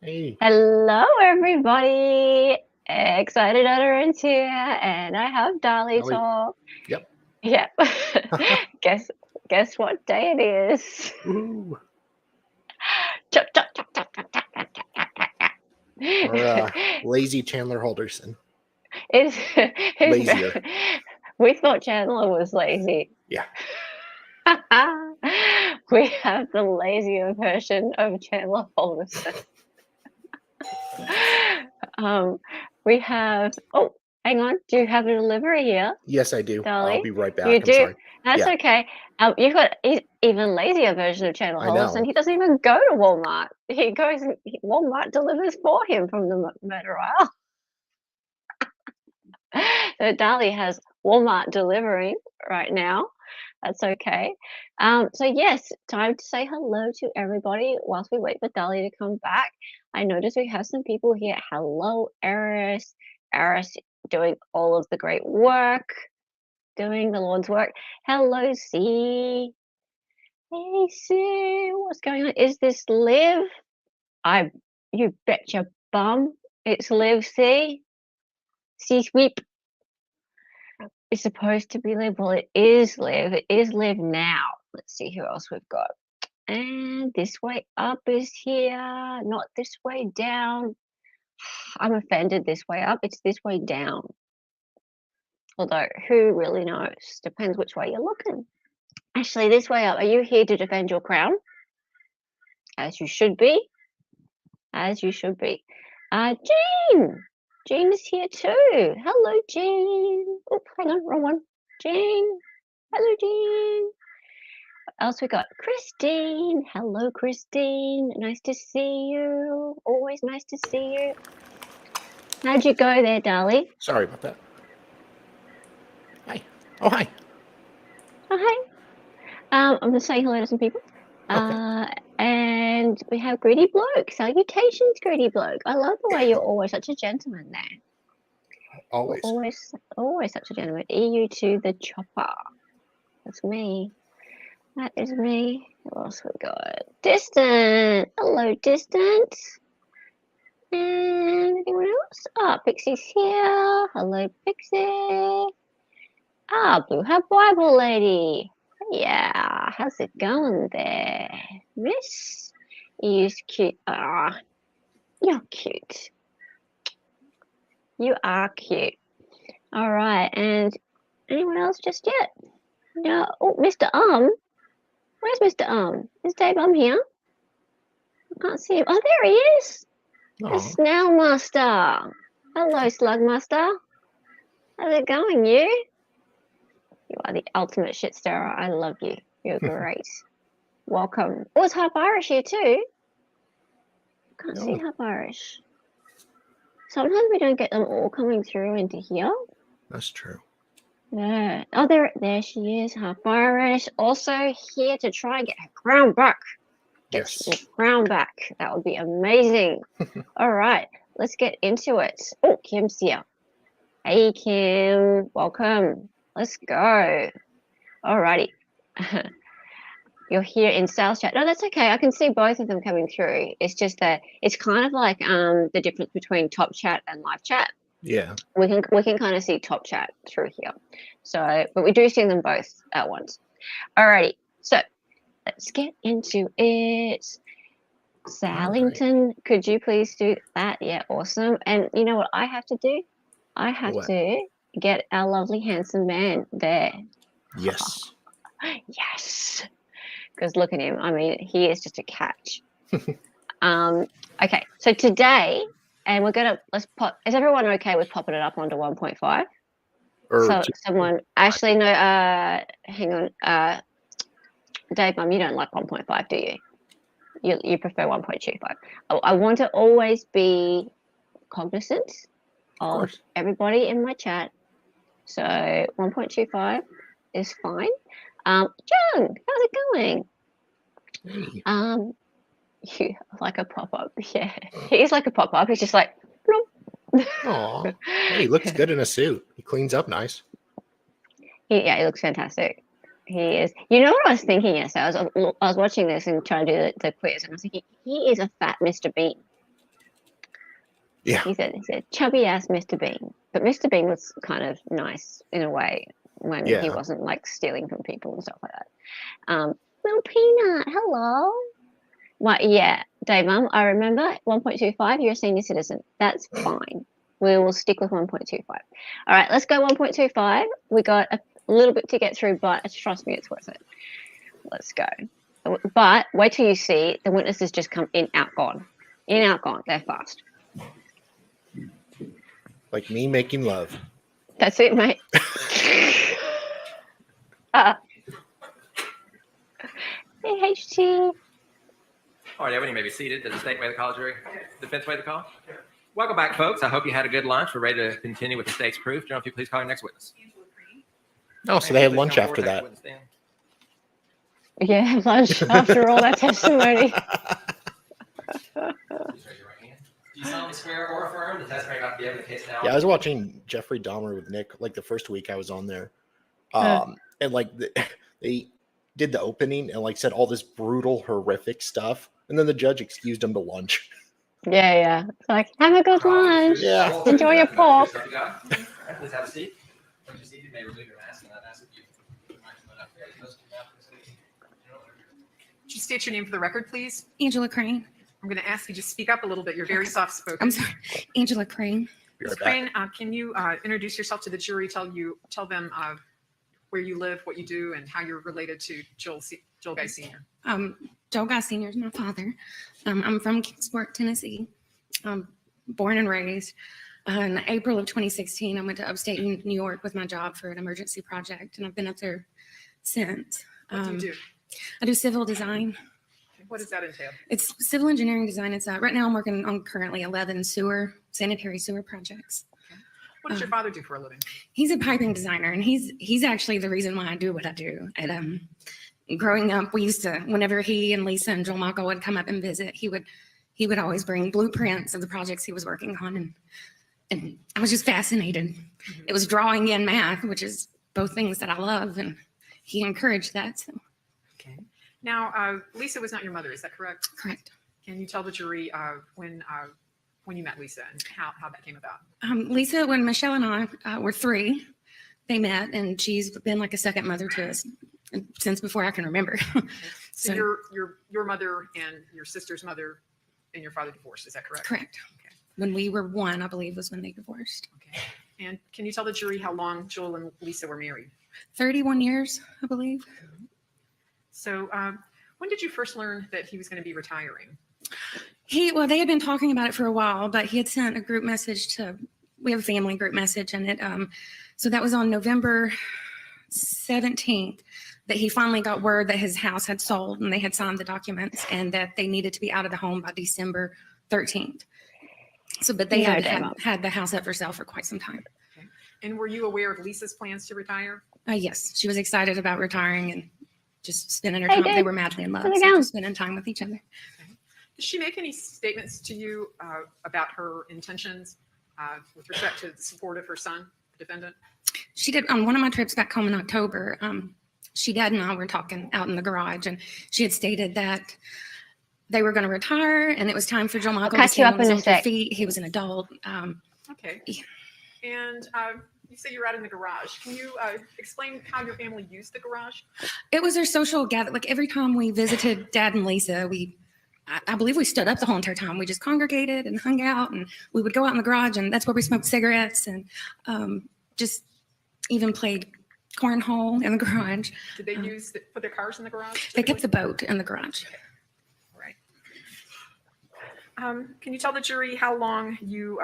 Hey, Hello, everybody. Excited utterance here, and I have Dolly Ellie. talk. Yep. Yep. guess guess what day it is? Woohoo. Chop, chop, chop, chop, chop, chop, chop, chop, chop, chop. Or lazy Chandler Halderson. It's, Lazier. we thought Chandler was lazy. Yeah. We have the lazier version of Chandler Holderson. Um, we have, oh, hang on. Do you have a delivery here, Yes, I do. I'll Dolly? be right You back. I'm do? sorry. That's Yeah, okay. You've got even lazier version of Chandler I Holderson. know. He doesn't even go to Walmart. He goes, Walmart delivers for him from the murder aisle. So Dolly has Walmart delivering right now. That's okay. So yes, time to say hello to everybody whilst we wait for Dolly to come back. I notice we have some people here. Hello, Eris. Eris doing all of the great work, doing the Lord's work. Hello, C. Hey, C. What's going on? Is this Liv? You bet your bum. It's Liv, C. C sweep. It's supposed to be Liv. Well, it is Liv. It is Liv now. Let's see who else we've got. And this way up is here, not this way down. I'm offended this way up. It's this way down. Although, who really knows? Depends which way you're looking. Actually, this way up. Are you here to defend your crown? As you should be. As you should be. Jean! Jean is here too. Hello, Jean. Oh, hang on, wrong one. Jean. Hello, Jean. What else we got? Christine. Hello, Christine. Nice to see you. Always nice to see you. How'd you go there, Dolly? Sorry about that. Hi. Oh, hi. Oh, hi. I'm just saying hello to some people. Okay. And we have Greedy Bloke. Salutations, Greedy Bloke. I love the way you're always such a gentleman there. You're Always. always such a gentleman. EU to the chopper. That's me. That is me. Who else we got? Distant. Hello, Distant. And anyone else? Ah, Pixie's here. Hello, Pixie. Ah, Blue Hat Bible Lady. Yeah, how's it going there, miss? You's cute. Ah, you're cute. You are cute. All right, and anyone else just yet? No. Oh, Mr. Where's Mr. Is Dave here? I can't see him. Oh, there he is. The Oh, Snail Master. Hello, Slug Master. How's it going, you? You are the ultimate shit stirrer. I love you. You're great. Welcome. Oh, it's half Irish here too. Can't see no. half Irish. Sometimes we don't get them all coming through into here. That's true. Yeah. Oh, there she is, half Irish. Also here to try and get her crown back. Get Yes. your crown back. That would be amazing. All right, let's get into it. Oh, Kim's here. Hey, Kim. Welcome. Let's go. Alrighty. You're here in sales chat. No, that's okay. I can see both of them coming through. It's just that it's kind of like the difference between top chat and live chat. Yeah. We can kind of see top chat through here. So, but we do see them both at once. Alrighty. So let's get into it. Salington, right. Could you please do that? Yeah, awesome. And you know what I have to do? I have to get our lovely handsome man there. Yes. Yes. Because look at him. I mean, he is just a catch. Okay, so today, and we're gonna let's pop. Is everyone okay with popping it up onto 1.5? So someone actually no. Hang on. Dave, Mum, you don't like 1.5, do you? You prefer 1.25. I want to always be cognizant of everybody in my chat. So 1.25 is fine. John, how's it going? Hey. You like a pop-up. Yeah, he's like a pop-up. He's just like, Aw. Hey, he looks good in a suit. He cleans up nice. Yeah, he looks fantastic. He is. You know what I was thinking yesterday? I was watching this and trying to do the quiz, and I was thinking he is a fat Mr. Bean. Yeah. He said, chubby ass Mr. Bean. But Mr. Bean was kind of nice in a way when he Yeah. wasn't like stealing from people and stuff like that. Little Peanut, hello. Well, yeah, Dave, Mum, I remember 1.25, you're a senior citizen. That's fine. We will stick with 1.25. All right, let's go 1.25. We got a little bit to get through, but trust me, it's worth it. Let's go. But wait till you see the witnesses just come in, out, gone. In, out, gone. They're fast. Like me making love. That's it, mate. Hey, HT. All right, everyone, you may be seated. Does the state waive the call, jury? Defense waive the call? Welcome back, folks. I hope you had a good lunch. We're ready to continue with the state's proof. General, if you please call your next witness. Oh, so they had lunch after that. Yeah, lunch after all that testimony. Do you solemnly swear or affirm the testimony about the evidence case now? Yeah, I was watching Jeffrey Dahmer with Nick like the first week I was on there. And like they did the opening and like said all this brutal, horrific stuff. And then the judge excused him to lunch. Yeah. It's like, have a good lunch. Yeah. Enjoy your pork. Please have a seat. Once you're seated, you may remove your mask and I'd ask if you put your microphone up there. Could you state your name for the record, please? Angela Crane. I'm going to ask you to speak up a little bit. You're very soft-spoken. I'm sorry, Angela Crane. Be Ms. right back. Crane, can you introduce yourself to the jury? Tell them where you live, what you do, and how you're related to Joel Guy Sr. Joel Guy Sr. is my father. I'm from Kingsport, Tennessee. Born and raised. In April of 2016, I went to upstate New York with my job for an emergency project, and I've been up there since. What do you do? I do civil design. What does that entail? It's civil engineering design. It's right now I'm working on currently 11 sanitary sewer projects. What does your father do for a living? He's a piping designer, and he's actually the reason why I do what I do. And growing up, we used to, whenever he and Lisa and Joel Michael would come up and visit, he would always bring blueprints of the projects he was working on, and I was just fascinated. Mm-hmm. It was drawing and math, which is both things that I love, and he encouraged that. So. Okay. Now, Lisa was not your mother, is that correct? Correct. Can you tell the jury when you met Lisa and how that came about? Lisa, when Michelle and I were 3, they met, and she's been like a second mother to us since before I can remember. So your mother and your sister's mother and your father divorced, is that correct? Correct. Okay. When we were 1, I believe, was when they divorced. Okay. And can you tell the jury how long Joel and Lisa were married? 31 years, I believe. So when did you first learn that he was going to be retiring? Well, they had been talking about it for a while, but he had sent a group message we have a family group message, and so that was on November 17th that he finally got word that his house had sold and they had signed the documents and that they needed to be out of the home by December 13th. So, but they had the house up for sale for quite some time. Okay. And were you aware of Lisa's plans to retire? Yes, she was excited about retiring and just spending her Hey, time. Dave. They were madly in love, How's it so going? just spending time with each other. Did she make any statements to you about her intentions with respect to the support of her son, the defendant? She did on one of my trips back home in October. Dad and I were talking out in the garage, and she had stated that they were going to retire, and it was time for Joe Michael to catch you stand up on his in a own sec. feet. He was an adult. Okay. Yeah. And you say you're out in the garage. Can you explain how your family used the garage? It was their social gather. Like every time we visited Dad and Lisa, I believe we stood up the whole entire time. We just congregated and hung out, and we would go out in the garage, and that's where we smoked cigarettes and just even played cornhole in the garage. Did they put their cars in the garage? They kept the boat in the garage. Right. Can you tell the jury how often you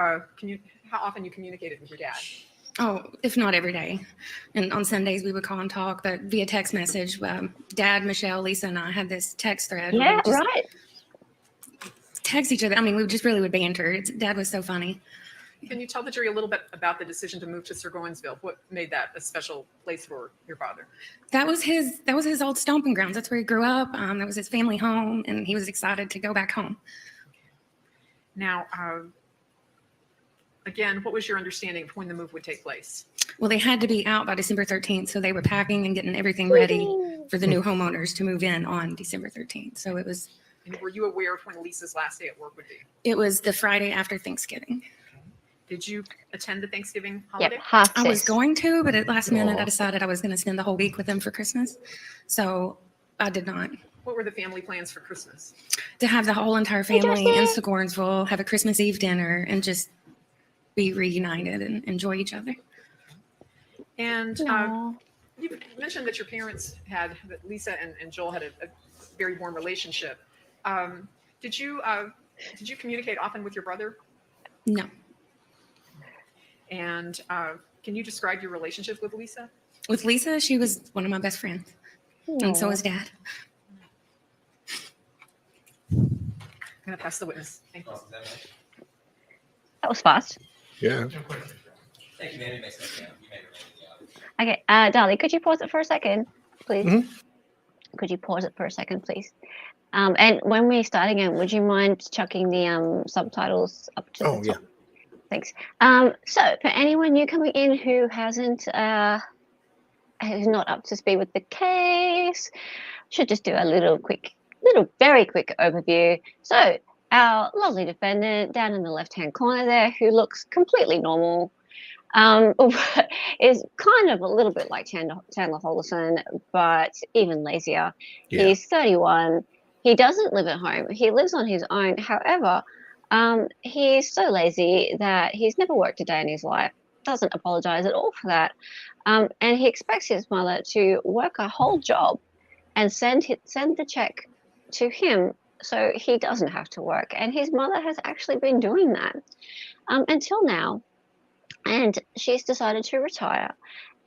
communicated with your dad? Oh, if not every day. And on Sundays we would call and talk, but via text message. Dad, Michelle, Lisa, and I had this text thread. where we Yeah, would just right. text each other. I mean, we just really would banter. Dad was so funny. Can you tell the jury a little bit about the decision to move to Sir Gowensville? What made that a special place for your father? That was his old stomping grounds. That's where he grew up. That was his family home, and he was excited to go back home. Now, again, what was your understanding of when the move would take place? Well, they had to be out by December 13th, so they were packing and getting everything ready for the new homeowners to move in on December 13th. So And were you aware of when Lisa's last day at work would be? it was the Friday after Thanksgiving. Did you attend the Thanksgiving Yep, holiday? half I was sis. going to, but at last minute, Aw. I decided I was going to spend the whole week with them for Christmas. So I did not. What were the family plans for Christmas? To have the whole entire Hey, family in Darcy. Sigornsville, have a Christmas Eve dinner, and just be reunited and enjoy each other. And No. you mentioned that your parents had, that Lisa and Joel had a very warm relationship. Did you communicate often with your brother? No. And can you describe your relationship with Lisa? With Lisa, she was one of my best friends. And so Aw. was Dad. I'm going to pass the witness. Thank you. That was fast. Yeah. Thank you, ma'am. You may sit down. You may remain in the audience. Okay, Dali, could you pause it for a second, please? Mhm. Could you pause it for a second, please? And when we start again, would you mind chucking the subtitles up to Oh, the yeah. top? Thanks. So for anyone new coming in who who's not up to speed with the case, should just do a very quick overview. So our lovely defendant down in the left-hand corner there, who looks completely normal, is kind of a little bit like Chandler Holderson, but even lazier. Yeah. He's 31. He doesn't live at home. He lives on his own. However, he's so lazy that he's never worked a day in his life. Doesn't apologize at all for that. And he expects his mother to work a whole job and send the check to him so he doesn't have to work. And his mother has actually been doing that until now. And she's decided to retire.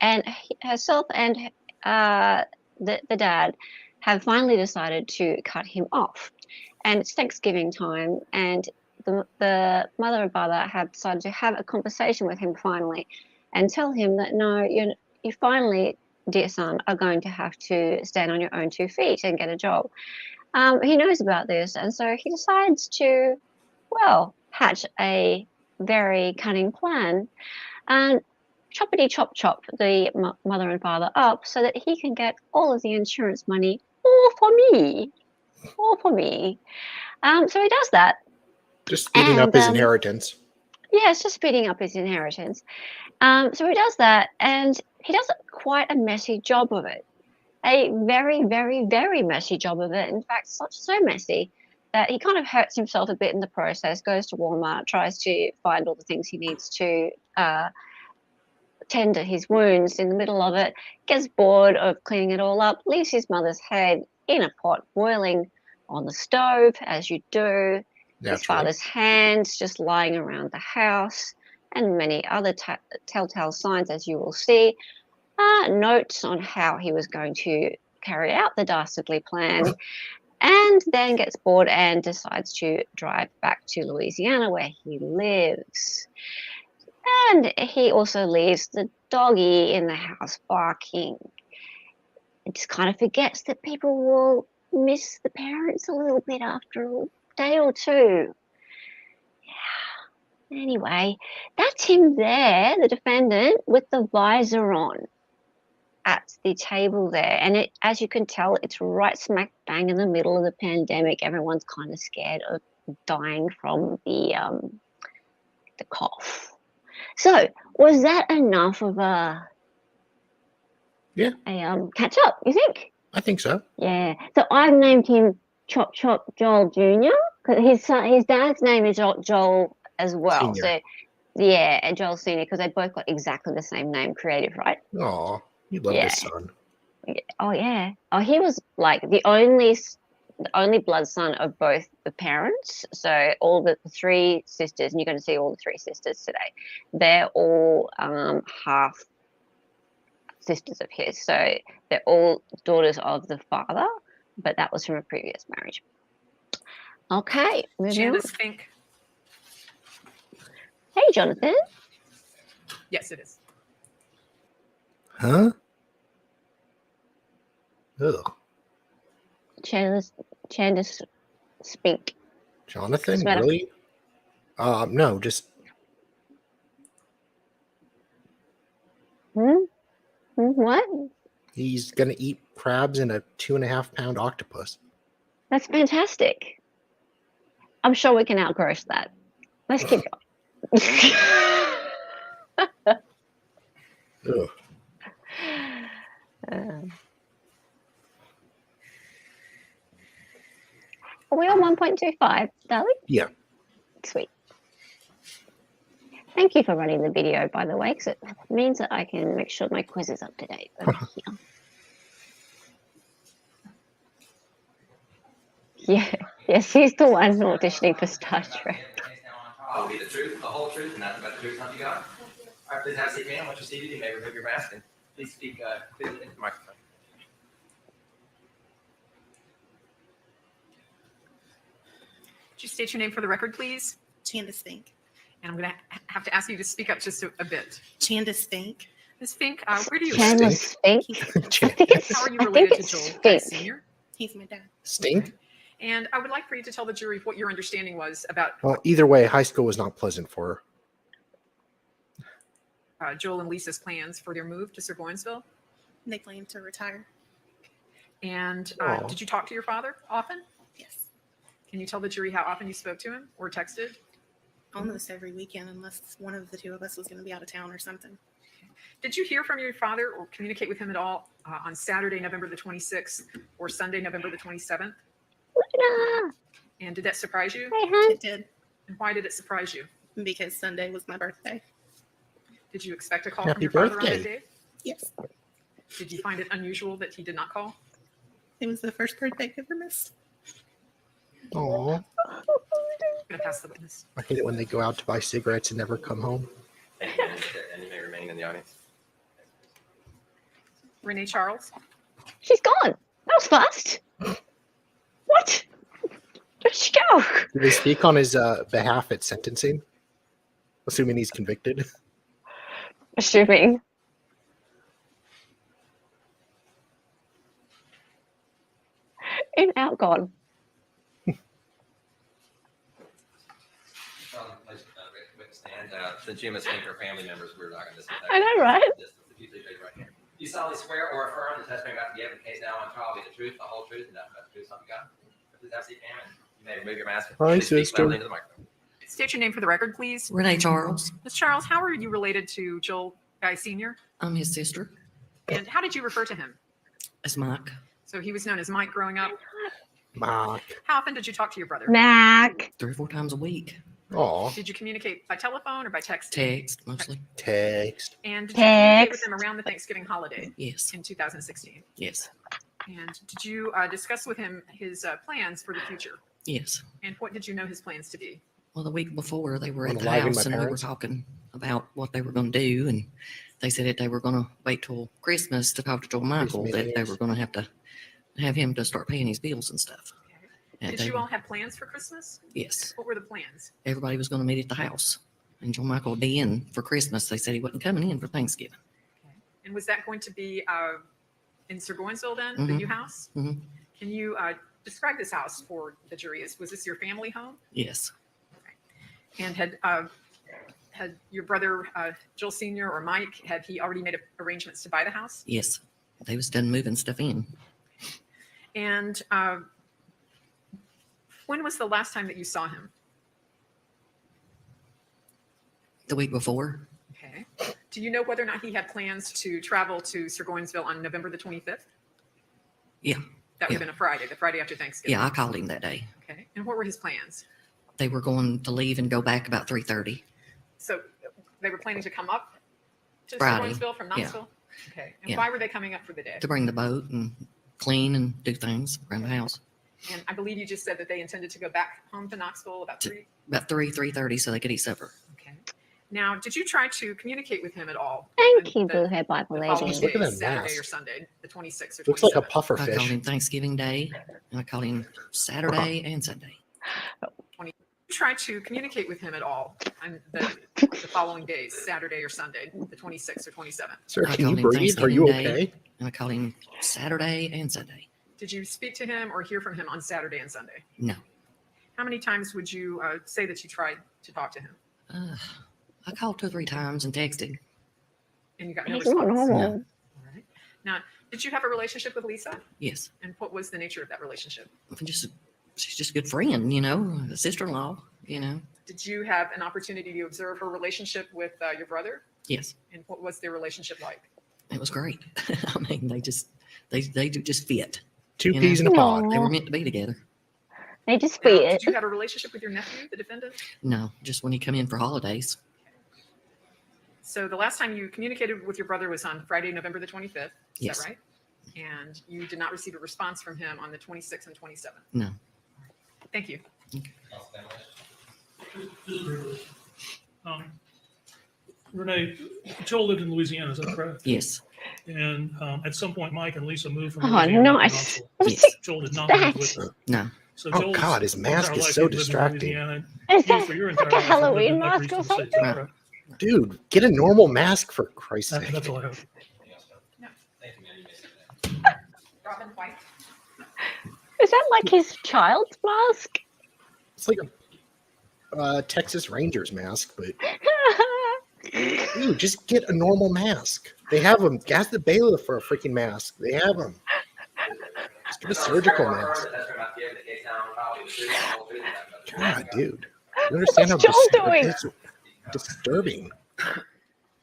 And herself and the dad have finally decided to cut him off. And it's Thanksgiving time, and the mother and father have decided to have a conversation with him finally and tell him that, no, you finally, dear son, are going to have to stand on your own 2 feet and get a job. He knows about this, and so he decides to, well, hatch a very cunning plan and choppity chop the mother and father up so that he can get all of the insurance money all for me. So he does that. Just speeding up And, his inheritance. Yeah, it's just speeding up his inheritance. So he does that, and he does quite a messy job of it. A very, very, very messy job of it. In fact, so messy that he kind of hurts himself a bit in the process, goes to Walmart, tries to find all the things he needs to tend to his wounds in the middle of it, gets bored of cleaning it all up, leaves his mother's head in a pot boiling on the stove, as you do, his Naturally. father's hands just lying around the house, and many other telltale signs, as you will see, notes on how he was going to carry out the dastardly plan, and then gets bored and decides to drive back to Louisiana where he lives. And he also leaves the doggy in the house barking. It just kind of forgets that people will miss the parents a little bit after a day or two. Yeah. Anyway, that's him there, the defendant, with the visor on at the table there. And it, as you can tell, it's right smack bang in the middle of the pandemic. Everyone's kind of scared of dying from the cough. So, was that enough of a catch up, you think? I think so. Yeah. So I've named him Chop Chop Joel Jr. because his dad's name is Joel as well. Senior. So yeah, and Joel Senior, because they both got exactly the same name, creative, right? Aw, you love his son. Oh yeah. Oh, he was like the only blood son of both the parents. So all the 3 sisters, and you're going to see all the 3 sisters today. They're all half sisters of his. So they're all daughters of the father, but that was from a previous marriage. Okay, moving on. Janice Fink. Hey, Jonathan. Yes, it is. Huh? Ugh. Chandis Spink. Jonathan, What's the matter? really? No, just What? he's gonna eat crabs and a 2.5-pound octopus. That's fantastic. I'm sure we can outgross that. Let's keep going. Ugh. Are we on 1.25, Dali? Yeah. Sweet. Thank you for running the video, by the way, because it means that I can make sure my quiz is up to date over here. Yeah, yes, he's the one auditioning for Star Trek. I'll be the truth, the whole truth, and nothing but the truth. Something you got? All right, please have a seat, ma'am. Once you're seated, you may remove your mask and please speak clearly into the microphone. Could you state your name for the record, please? Chandis Fink. And I'm going to have to ask you to speak up just a bit. Chandis Fink. Ms. Fink, where do you live? Chandler Spink. I think it's, How are you I think related to it's Joel Spink. Sr.? He's my dad. Stink? And I would like for you to tell the jury what your understanding was about Well, either way, high school was not pleasant for her. Joel and Lisa's plans for their move to Sir Boynesville. They plan to retire. And Aw. did you talk to your father often? Yes. Can you tell the jury how often you spoke to him or texted? Almost every weekend, unless one of the two of us was going to be out of town or something. Did you hear from your father or communicate with him at all on Saturday, November the 26th or Sunday, November the 27th? Luna. And did that surprise you? Hey, hun. It did, And why did it surprise you? because Sunday was my birthday. Did you expect a call Happy from your father on that birthday. day? Yes. Did you find it unusual that he did not call? It was the first birthday I ever missed. Aw. I'm going to pass the witness. I hate it when they go out to buy cigarettes and never come home. Thank you, and you may remain in the audience. Renee Charles. She's gone. That was fast. What? Where'd she go? Did they speak on his behalf at sentencing? Assuming he's convicted. Assuming. In, out, gone. And since you must think are family members, we're not going to discuss that. I know, right? If you please raise your right hand. Do you solemnly swear or affirm the testimony about to give in the case now on trial will be the truth, the whole truth, and nothing but the truth, something God? Please have a seat, ma'am, and you may remove your mask. and Hi, please speak sister. loudly into the microphone. State your name for the record, please. Renee Charles. Ms. Charles, how are you related to Joel Guy Sr.? I'm his sister. And how did you refer to him? It's Mike. So he was known as Mike growing up. Mark. How often did you talk to your brother? Mac. 3 or 4 times a week. Aw. Did you communicate by telephone or by text? Text mostly. Text. And did you communicate with Text. him around the Thanksgiving holiday Yes. in 2016? Yes. And did you discuss with him his plans for the future? Yes. And what did you know his plans to be? Well, the week before they were at Wanna the lie to my house and we were parents? talking about what they were going to do, and they said that they were going to wait till Christmas to talk to Joel Michael, Christmas. that they were going to have him to start paying his bills and stuff. And Did they you were- all have plans for Christmas? Yes. What were the plans? Everybody was going to meet at the house, and Joel Michael would be in for Christmas. They said he wasn't coming in for Thanksgiving. And was that going to be in Sir Goinsville then, the Mhm. new house? Mhm. Can you describe this house for the jury? Was this your family home? Yes. And had your brother Joel Sr. or Mike, had he already made arrangements to buy the house? Yes. They was done moving stuff in. And when was the last time that you saw him? The week before. Okay. Do you know whether or not he had plans to travel to Sir Goinsville on November the 25th? Yeah. That would have Yeah. been a Friday, the Friday after Thanksgiving. Yeah, I called him that day. Okay. And what were his plans? They were going to leave and go back about 3:30. So they were planning to come up to Friday, Sir Goinsville from yeah. Knoxville? Okay. And Yeah. why were they coming up for the day? to bring the boat and clean and do things around the house. And I believe you just said that they intended to go back home to Knoxville about 3. About 3:30 so they could eat supper. Okay. Now, did you try to communicate with him at all? Thank you, the- blue hair Bible The following lady. Look at day, that Saturday mask. or Sunday, the 26th or 27th? Looks like a puffer I called fish. him Thanksgiving Day and I called him Saturday and Sunday. Did you try to communicate with him at all on the following days, Saturday or Sunday, the 26th or 27th? Sir, I can you called him breathe? Are Thanksgiving you Day. okay? And I called him Saturday and Sunday. Did you speak to him or hear from him on Saturday and Sunday? No. How many times would you say that you tried to talk to him I called 2 or 3 times and texted. and you got no He's not response? normal. All right. Now, did you have a relationship with Lisa? Yes. And what was the nature of that relationship? She's just a good friend, you know, a sister-in-law, you know. Did you have an opportunity to observe her relationship with your brother? Yes, And what was their relationship like? it was great. I mean, they do just fit. Two You peas know, in a pod. They were Aw, meant to be together. they just Now, fit. did you have a relationship with your nephew, the defendant? No, just when he come in for holidays. So the last time you communicated with your brother was on Friday, November the 25th. Is Yes. that right? And you did not receive a response from him on the 26th and 27th. No. Thank you. Renee, Joel lived in Louisiana, is that correct? Yes. And at some point, Mike and Lisa moved from Oh, Louisiana. to nice. Knoxville. What's Yes. Joel did not that? move with them. No. So Oh, Joel's God, his mask entire is life so he lived in distracting. Louisiana. Is You, that for your like entire a life, have lived Halloween in mask or Upper Eastern something? States, is that Right. correct? Dude, get a normal mask for Christ's sake. That's all I have. Robin White. Is that like his child's mask? It's like a Texas Rangers mask, but dude, just get a normal mask. They have them. Ask the bailiff for a freaking mask. They have them. Just get a surgical mask. God, dude. You understand how What's Joel doing? it's disturbing?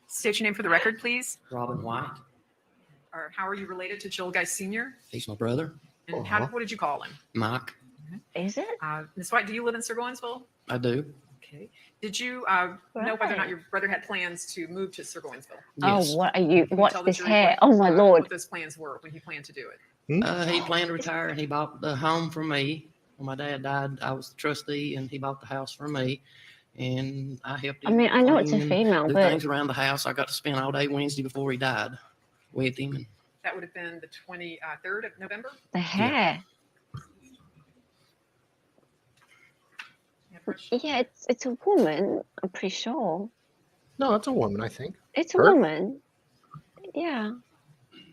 State your name for the record, please. Robin White. Or how are you related to Joel Guy Sr.? He's my brother. And Uh-huh. what did you call him? Mike. Is it? Ms. White, do you live in Sir Gowensville? I do. Okay. Did you know whether or not your brother had plans to move to Sir Gowensville? Yes. Oh, what are you? Can you What's tell the this jury hair? what, Oh my lord! What those plans were when he planned to do it? He planned to retire and he bought the home for me. When my dad died, I was the trustee and he bought the house for me. And I helped him. I mean, I know it's a clean and female, do but things around the house. I got to spend all day Wednesday before he died with him. And That would have been the 23rd of November. the hair. Yeah, it's a woman. I'm pretty sure No, it's a woman, I think. it's a Her? woman. Yeah,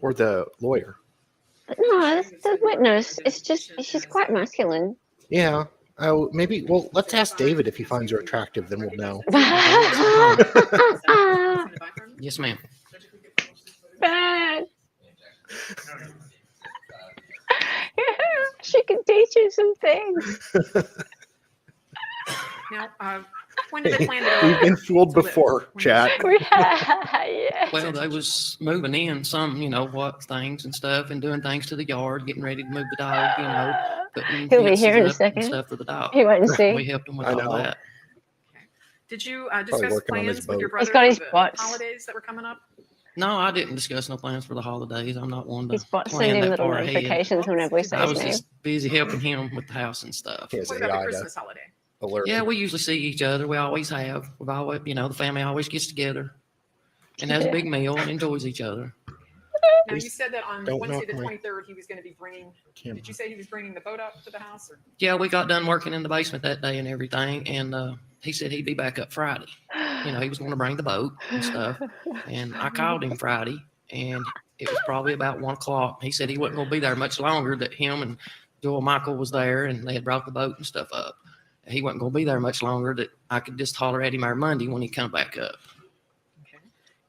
Or the lawyer. but no, it's the witness. It's just she's quite masculine. Yeah. Oh, maybe. Well, let's ask David if he finds her attractive. Then we'll know. yes, ma'am. Bad. She can teach you some things. Now, when did they plan to go? We've been fooled to live? before, When- chat. Yeah. Well, they was moving in some, what things and stuff and doing things to the yard, getting ready to move the dog, putting He'll be fences here in a up and second. stuff for the dog. He won't see. We helped him with I all know. that. Did you discuss working on his plans with your boat. brother He's got for his the butts. holidays that were coming up? No, I didn't discuss no plans for the holidays. I'm not one to His bot plan sending that little far ahead. notifications whenever we say I his was name. just busy helping him with the house and stuff. He has What about the AI to Christmas holiday? alert. Yeah, we usually see each other. We always have. We've always, the family always gets together and has a big meal and enjoys each other. Now, you said that on Don't Wednesday the knock my 23rd, he was going to be bringing, Camera. did you say he was bringing the boat up to the house? Or? Yeah, we got done working in the basement that day and everything, and he said he'd be back up Friday. He was going to bring the boat and stuff, and I called him Friday, and it was probably about 1:00. He said he wasn't going to be there much longer. That him and Joel Michael was there, and they had brought the boat and stuff up. He wasn't going to be there much longer. That I could just holler at him on Monday when he come back up. Okay.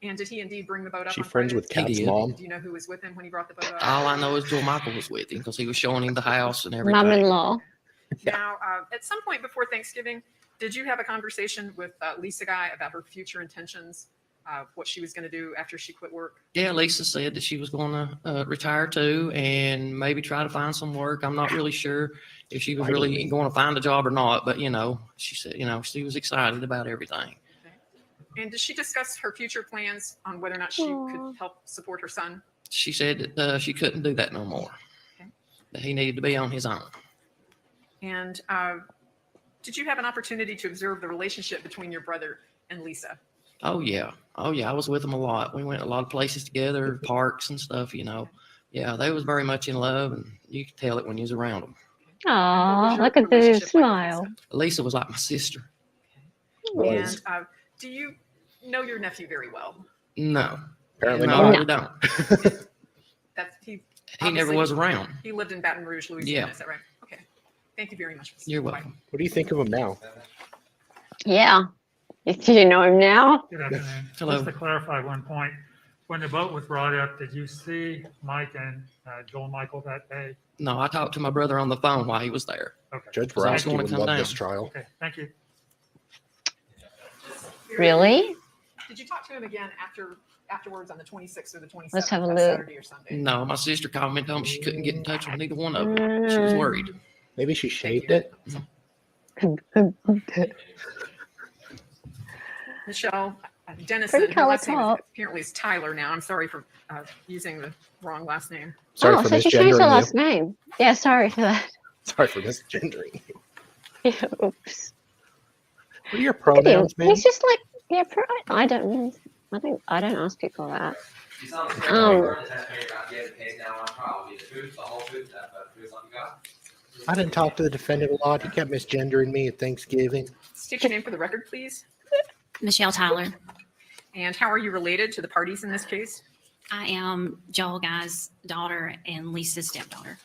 And did he indeed bring the boat up She on friends Friday? with Kat's did. mom. Do you know who was with him when he brought the boat up? All I know is Joel Michael was with him because he was showing him the house and everything. Mum-in-law. Now, at some point before Thanksgiving, did you have a conversation with Lisa Guy about her future intentions, what she was going to do after she quit work? Yeah, Lisa said that she was going to retire too and maybe try to find some work. I'm not really sure if she was really going to find a job or not, but she said, she was excited about everything. And did she discuss her future plans on whether or not she could help support her son? She said that she couldn't do that no more. Okay. That he needed to be on his own. And did you have an opportunity to observe the relationship between your brother and Lisa? Oh yeah. I was with him a lot. We went a lot of places together, parks and stuff, Yeah, they was very much in love, and you could tell it when you was around them. Aw, look at the relationship like with smile. Lisa was like my sister. Was. And do you know your nephew very well? No. Apparently no, I not. really don't. That's he He never obviously- was around. He lived in Baton Rouge, Louisiana. Yeah. Is that right? Okay. Thank you very much. Mr. You're White. welcome. What do you think of him now? Yeah. Do you know him now? Good afternoon. Hello. Just to clarify one point, when the boat was brought up, did you see Mike and Joel Michael that day? No, I talked to my brother on the phone while he was there. Okay. Judge So I was Borowski gonna would come love down. this trial. Okay, thank you. Really? Did you talk to him again afterwards on the 26th or the 27th? Let's have a that look. Saturday or Sunday? No, my sister called me and told me she couldn't get in touch with neither one of them. She was worried. Maybe she Thank shaved you. it. Michelle, Dennis, Pretty her color last name top. apparently is Tyler now. I'm sorry for using the wrong last name. Sorry Oh, for so she changed her misgendering last you. name. Yeah, sorry for that. Sorry for misgendering you. Yeah, oops. What are your Look at him. pronouns, man? He's just like, yeah, I don't ask people that. You saw the testimony about the case now on trial. Will be the truth, the whole truth, nothing but the truth, something God. I didn't talk to the defendant a lot. He kept misgendering me at Thanksgiving. State your name for the record, please. Michelle Tyler. And how are you related to the parties in this case? I am Joel Guy's daughter and Lisa's stepdaughter.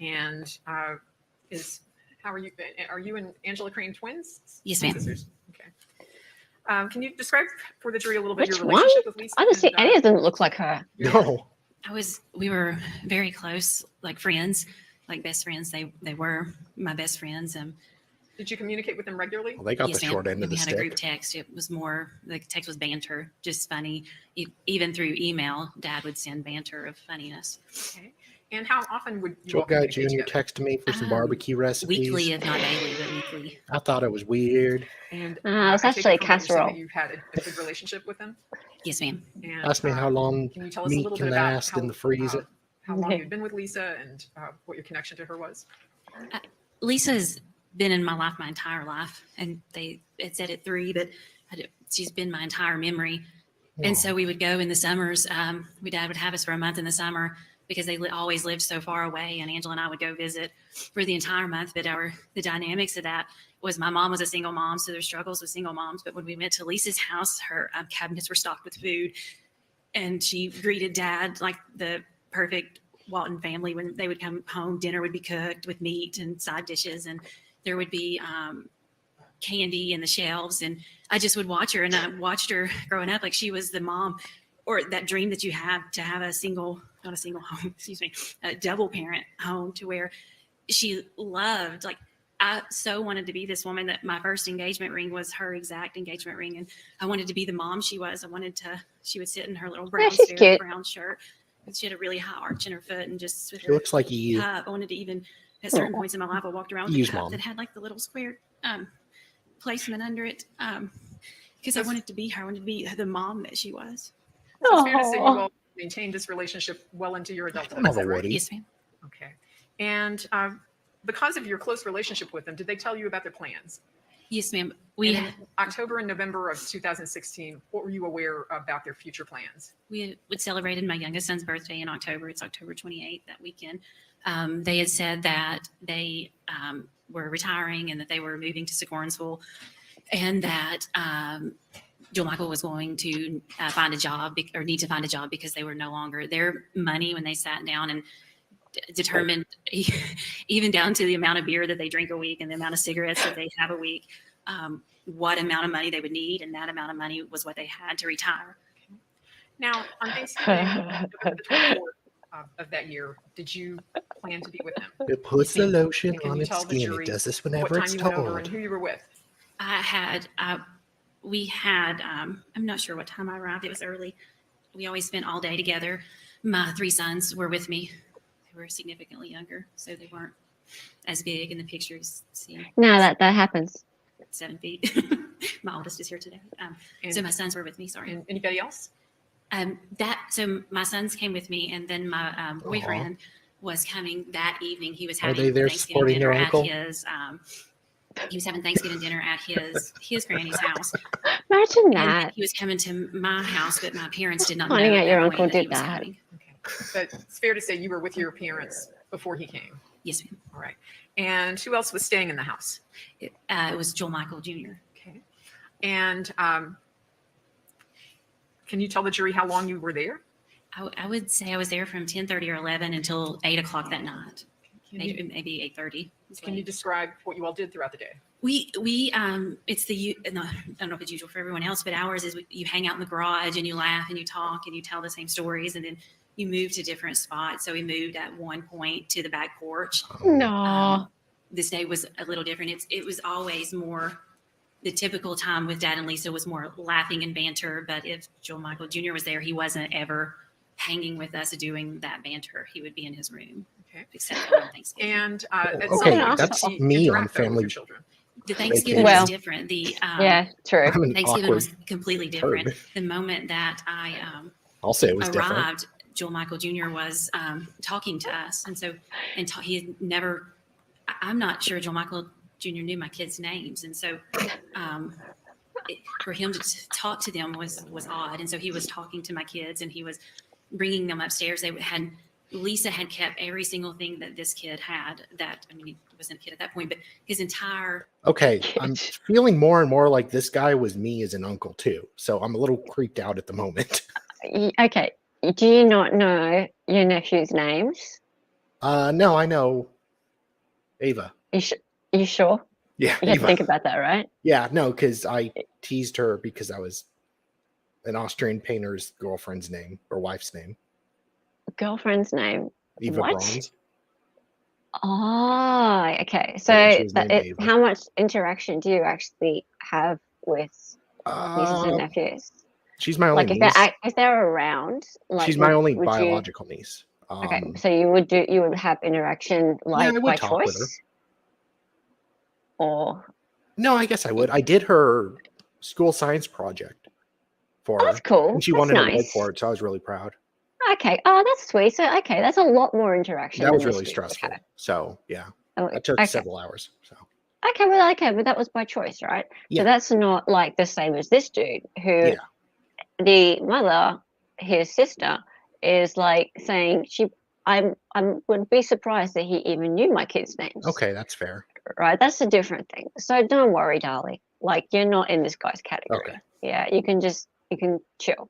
And how are you? Are you and Angela Crane twins? Yes, ma'am. Sisters? Okay. Can you describe for the jury a little bit Which your one? relationship with Lisa? I don't see and, any of them that look like her. No. We were very close, like friends, like best friends. They were my best friends. Did you communicate with them regularly? Well, they got Yes, the ma'am. short end of We the had a group stick. text. It was more, the text was banter, just funny. Even through email, Dad would send banter of funniness. Okay. And how often would you Joe all Guy communicate Jr. together? texted me for some Um, barbecue recipes. Weekly, if not daily, but weekly. I thought it was weird. And It's I take it actually from what you're saying casserole. that you've had a good relationship with them. Yes, ma'am. And, Asked me how long can you tell us a meat little can bit about last in the freezer. how long Okay. you've been with Lisa and what your connection to her was? Lisa's been in my life my entire life, and it said it 3, but she's been my entire memory. And so we would go in the summers. My dad would have us for a month in the summer because they always lived so far away, and Angela and I would go visit for the entire month. But the dynamics of that was my mom was a single mom, so there's struggles with single moms. But when we went to Lisa's house, her cabinets were stocked with food, and she greeted Dad like the perfect Walton family. When they would come home, dinner would be cooked with meat and side dishes, and there would be candy in the shelves. And I just would watch her, and I watched her growing up like she was the mom, or that dream that you have to have not a single home, excuse me, a double parent home, to where she loved, like, I so wanted to be this woman that my first engagement ring was her exact engagement ring. And I wanted to be the mom she was. She would sit in her little brown, she's cute. brown shirt. And she had a really high arch in her foot, and just with She her looks like you. I wanted to even, at certain points in my life, I walked around with Use a cup mom. that had like the little square placement under it, because I wanted to be her. I wanted to be the mom that she was. So it's fair to say you Aw. all maintained this relationship well into your adulthood. I'm Is that a right? Woody. Yes, ma'am. Okay. And because of your close relationship with them, did they tell you about their plans? Yes, ma'am. And We in October and November of 2016, what were you aware about their future plans? we would celebrated my youngest son's birthday in October. It's October 28th, that weekend. They had said that they were retiring and that they were moving to Sikoransville, and that Joe Michael was going to find a job or need to find a job because they were no longer their money when they sat down and determined even down to the amount of beer that they drink a week and the amount of cigarettes that they have a week, what amount of money they would need. And that amount of money was what they had to retire. Now, on Thanksgiving, November the 24th of that year, did you plan to be with them? It puts the Yes, lotion And can on you its tell the skin. jury It does this what whenever time it's you went over and told. who you were with? We had, I'm not sure what time I arrived. It was early. We always spent all day together. My 3 sons were with me. They were significantly younger, so they weren't as big in the pictures. See, No, that happens. 7 feet. My oldest is here today. So my sons were with me. Sorry. And anybody else? So my sons came with me, and then my boyfriend was coming that evening. He was Are having they there Thanksgiving supporting dinner their at uncle? his. He was having Thanksgiving dinner at his granny's house. Imagine And that. he was coming to my house, but my parents did not know Finding out at your that uncle point that he did was that. coming. Okay. But it's fair to say you were with your parents before he came. Yes, ma'am. All right. And who else was staying in the house? It was Joel Michael Jr. Okay. And can you tell the jury how long you were there? I would say I was there from 10:30 or 11 until 8 o'clock that night. Can you, Maybe 8:30. can you describe what you all did throughout the day? We it's no, I don't know if it's usual for everyone else, but ours is you hang out in the garage and you laugh and you talk and you tell the same stories, and then you move to different spots. So we moved at one point to the back porch. No. This day was a little different. It was always more the typical time with Dad and Lisa was more laughing and banter. But if Joel Michael Jr. was there, he wasn't ever hanging with us doing that banter. He would be in his room. Okay. Except for on Thanksgiving. And at Okay, some point, that's did he me on interact, though, with family. your children? The Thanksgiving Well, was different. The Yeah, true. I'm an Thanksgiving awkward was completely different. turd. The moment that I I'll say it was different. arrived, Joel Michael Jr. was talking to us, and so he had never. I'm not sure Joel Michael Jr. knew my kids' names, and so for him to talk to them was odd. And so he was talking to my kids, and he was bringing them upstairs. Lisa had kept every single thing that this kid had. He wasn't a kid at that point, but his entire. Okay, I'm feeling more and more like this guy was me as an uncle too. So I'm a little creeped out at the moment. Okay. Do you not know your nephew's names? No, I know Ava. You sure? Yeah, You have to Ava. think about that, right? Yeah, no, because I teased her because I was an Austrian painter's girlfriend's name or wife's name. Girlfriend's name. Eva What? Bronze. Oh, okay. So Yeah, she was named Ava. how much interaction do you actually have with nieces and nephews? She's my only Like niece. if they're around, like She's my only would you- biological niece. Okay, so you would have interaction like I would by talk with her. choice, or No, I guess I would. I did her school science project for oh, her. that's cool. And she That's wanted to nice. work for it, so I was really proud. Okay. Oh, that's sweet. So okay, that's a lot more interaction. That than was this really week. stressful. Okay. So yeah, Oh, that took okay. several hours. So Okay, but that was by choice, right? Yeah. So that's not like the same as this dude who Yeah. the mother, his sister, is like saying I would be surprised that he even knew my kids' names. okay, that's fair. Right. That's a different thing. So don't worry, darling. Like you're not in this guy's category. Okay. Yeah, you can chill.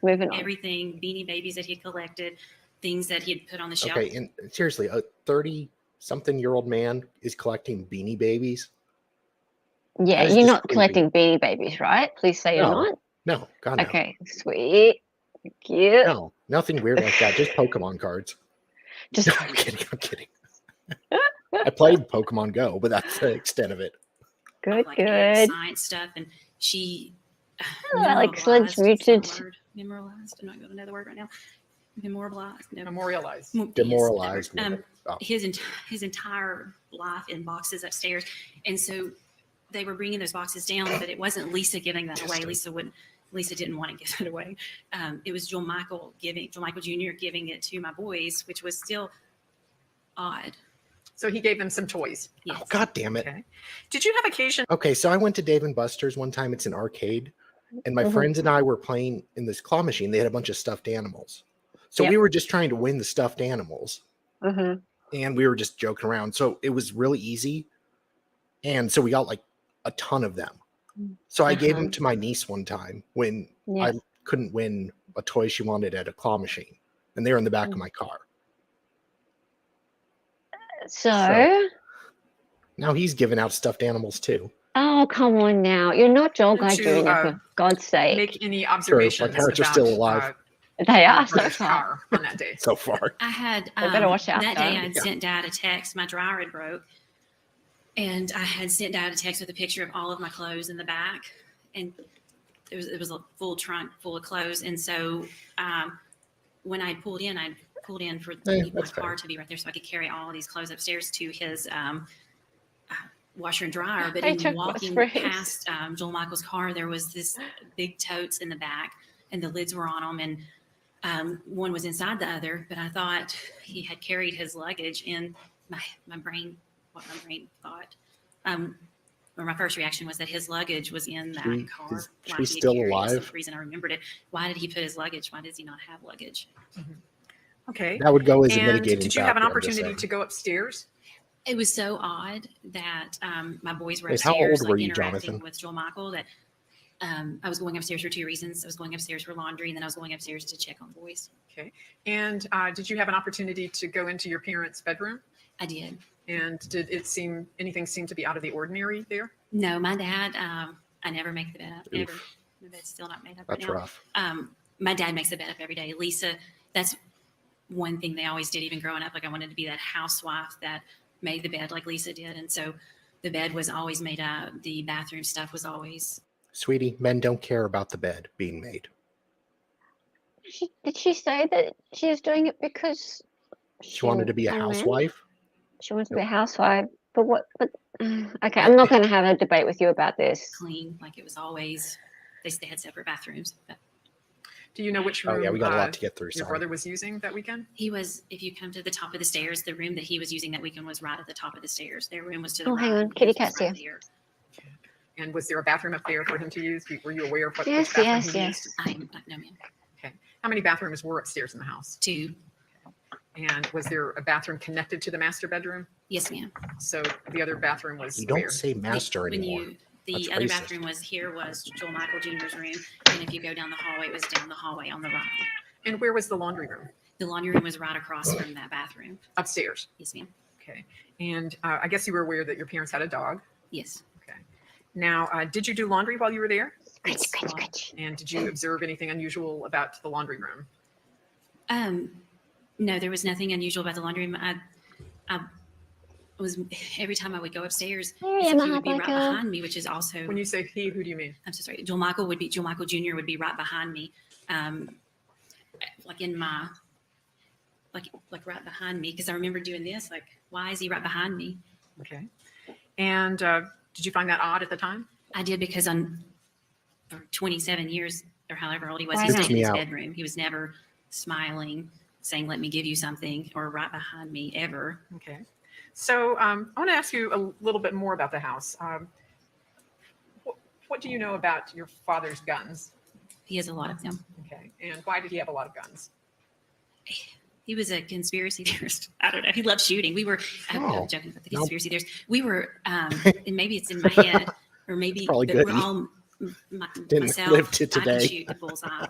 Moving on. Everything, Beanie Babies that he had collected, things that he had put on the shelf. Okay, and seriously, a 30-something-year-old man is collecting Beanie Babies. Yeah, That is you're just not creepy. collecting Beanie Babies, right? Please say you're No. not. No, God no. Okay, sweet. Cute. No, nothing weird like that. Just Pokemon cards. Just No, I'm kidding. I'm kidding. I played Pokemon Go, but that's the extent of it. good, like good. science stuff, and she Like Sledge memorialized, is that a Muted. word? Memorialized. I'm not going to know the word right now. Memorialized. No. Memorialized. Yes, Demoralized. whatever. Oh. His entire life in boxes upstairs, and so they were bringing those boxes down, but it wasn't Lisa giving that away. Lisa didn't want to give it away. It was Joel Michael Jr. giving it to my boys, which was still odd. So he gave them some toys. Yes. Oh, God damn it. Okay. Did you have occasion? Okay, so I went to Dave & Buster's one time. It's an arcade. And my Mhm. friends and I were playing in this claw machine. They had a bunch of stuffed animals. So Yep. we were just trying to win the stuffed animals. Mm-hmm. And we were just joking around. So it was really easy. And so we got like a ton of them. So I gave them to my niece one time when Yeah. I couldn't win a toy she wanted at a claw machine. And they were in the back of my car. So, Now he's giving out stuffed animals too. oh come on now, you're not Joel Guy To, Jr. For God's sake. Make any observations parents are about still alive. They your are so brother's far. car on that day? So far. I had Well, better watch out, that though. day. I'd Yeah. sent Dad a text. My dryer had broke, and I had sent Dad a text with a picture of all of my clothes in the back, and it was a full trunk full of clothes. And so when I pulled in for Hey, my that's car fair. to be right there, so I could carry all of these clothes upstairs to his washer and dryer. But Hey, in Chuck, what's walking phrase? past Joel Michael's car, there was this big totes in the back, and the lids were on them, and one was inside the other. But I thought he had carried his luggage in my brain. What my brain thought, or my first reaction was that his luggage was in that car. Is Why she did he still carry it? alive? That's the reason I remembered it. Why did he put his luggage? Why does he not have luggage? Okay. That would go as a And mitigating did you have an factor, I'm just opportunity saying. to go upstairs? It was so odd that my boys were Wait, how upstairs, old were you, interacting Jonathan? with Joel Michael. That I was going upstairs for two reasons. I was going upstairs for laundry, and then I was going upstairs to check on boys. Okay. And did you have an opportunity to go into your parents' bedroom? I did. And did anything seem to be out of the ordinary there? No, my dad. I never make the bed up. Never. Oof. My bed's still not made up That's right now. rough. My dad makes the bed up every day. Lisa, that's one thing they always did, even growing up. Like I wanted to be that housewife that made the bed like Lisa did. And so The bed was always made up. The bathroom stuff was always. Sweetie, men don't care about the bed being made. Did she say that she was doing it because She wanted to be a didn't want men? housewife. She wants to be a housewife, but what? But okay, I'm not going to have a debate with you about this. Clean, like it was always. They had separate bathrooms. But Do you know which Oh room yeah, we got a lot to get through. your Sorry. brother was using that weekend? he was. If you come to the top of the stairs, the room that he was using that weekend was right at the top of the stairs. Their room was to the Oh, right. hang on, and kitty his was cat's right here. there. And was there a bathroom up there for him to use? Were you aware of what Yes, which bathroom yes, he yes. used? No, ma'am. How many bathrooms were upstairs in the house? 2. And was there a bathroom connected to the master bedroom? Yes, ma'am. So the other bathroom was You where? don't say master When anymore. the That's other racist. bathroom was Joel Michael Jr.'s room, and if you go down the hallway, it was down the hallway on the right. And where was the laundry room? The laundry room was right across from that bathroom. Upstairs. Yes, ma'am. Okay. And I guess you were aware that your parents had a dog. Yes. Okay. Now, did you do laundry while you were there? Scratch, scratch, scratch. And did you observe anything unusual about the laundry room? No, there was nothing unusual about the laundry room. I was every time I would go upstairs, Hey, he Emma, would be right Michael. behind me, which is also. When you say he, who do you mean? I'm so sorry. Joel Michael Jr. would be right behind me, like in my, like right behind me, because I remember doing this. Like, why is he right behind me? Okay. And did you find that odd at the time? I did, because for 27 years or however old he was, Why he not? stayed in his Freaks me out. bedroom. He was never smiling, saying, "Let me give you something," or right behind me ever. Okay. So I want to ask you a little bit more about the house. What do you know about your father's guns? He has a lot of them. Okay. And why did he have a lot of guns? He was a conspiracy theorist. I don't know. He loved shooting. I'm Oh, joking about the no. conspiracy theorists. We were, and maybe it's in my head, or maybe Probably but good. we're all, Didn't myself, live to I can today. shoot the bullseye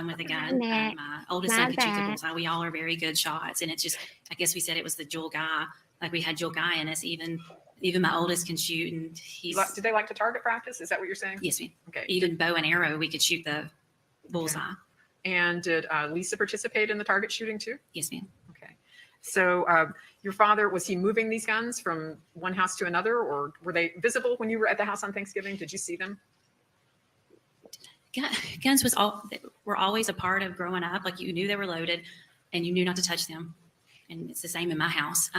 with a gun. Matt, My oldest my son could shoot the bad. bullseye. We all are very good shots. And it's just, I guess we said it was the Joel guy. Like we had Joel guy in us. Even my oldest can shoot, and he's, Did they like to target practice? Is that what you're saying? yes, ma'am. Okay. Even bow and arrow, we could shoot the bullseye. And did Lisa participate in the target shooting too? Yes, ma'am. Okay. So your father, was he moving these guns from one house to another, or were they visible when you were at the house on Thanksgiving? Did you see them? Guns were always a part of growing up. Like, you knew they were loaded, and you knew not to touch them. And it's the same in my house.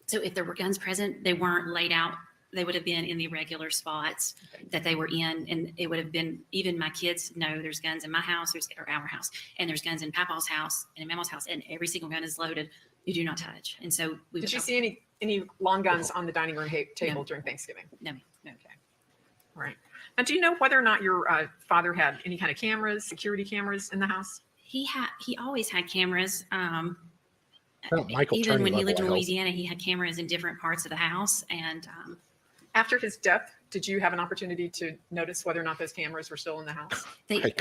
So if there were guns present, they weren't laid out. They would have been in the regular spots that they were in, and it would have been, even my kids know there's guns in my house, or our house, and there's guns in Papa's house and in Mama's house, and every single gun is loaded. You do not touch. And so we Did would you see any long guns on the dining room table during Thanksgiving? No, ma'am. Okay. All right. Now, do you know whether or not your father had any kind of cameras, security cameras in the house? He always had cameras. Well, Michael Even Turney when he level, lived I in hope. Louisiana, he had cameras in different parts of the house. And After his death, did you have an opportunity to notice whether or not those cameras were still in the house?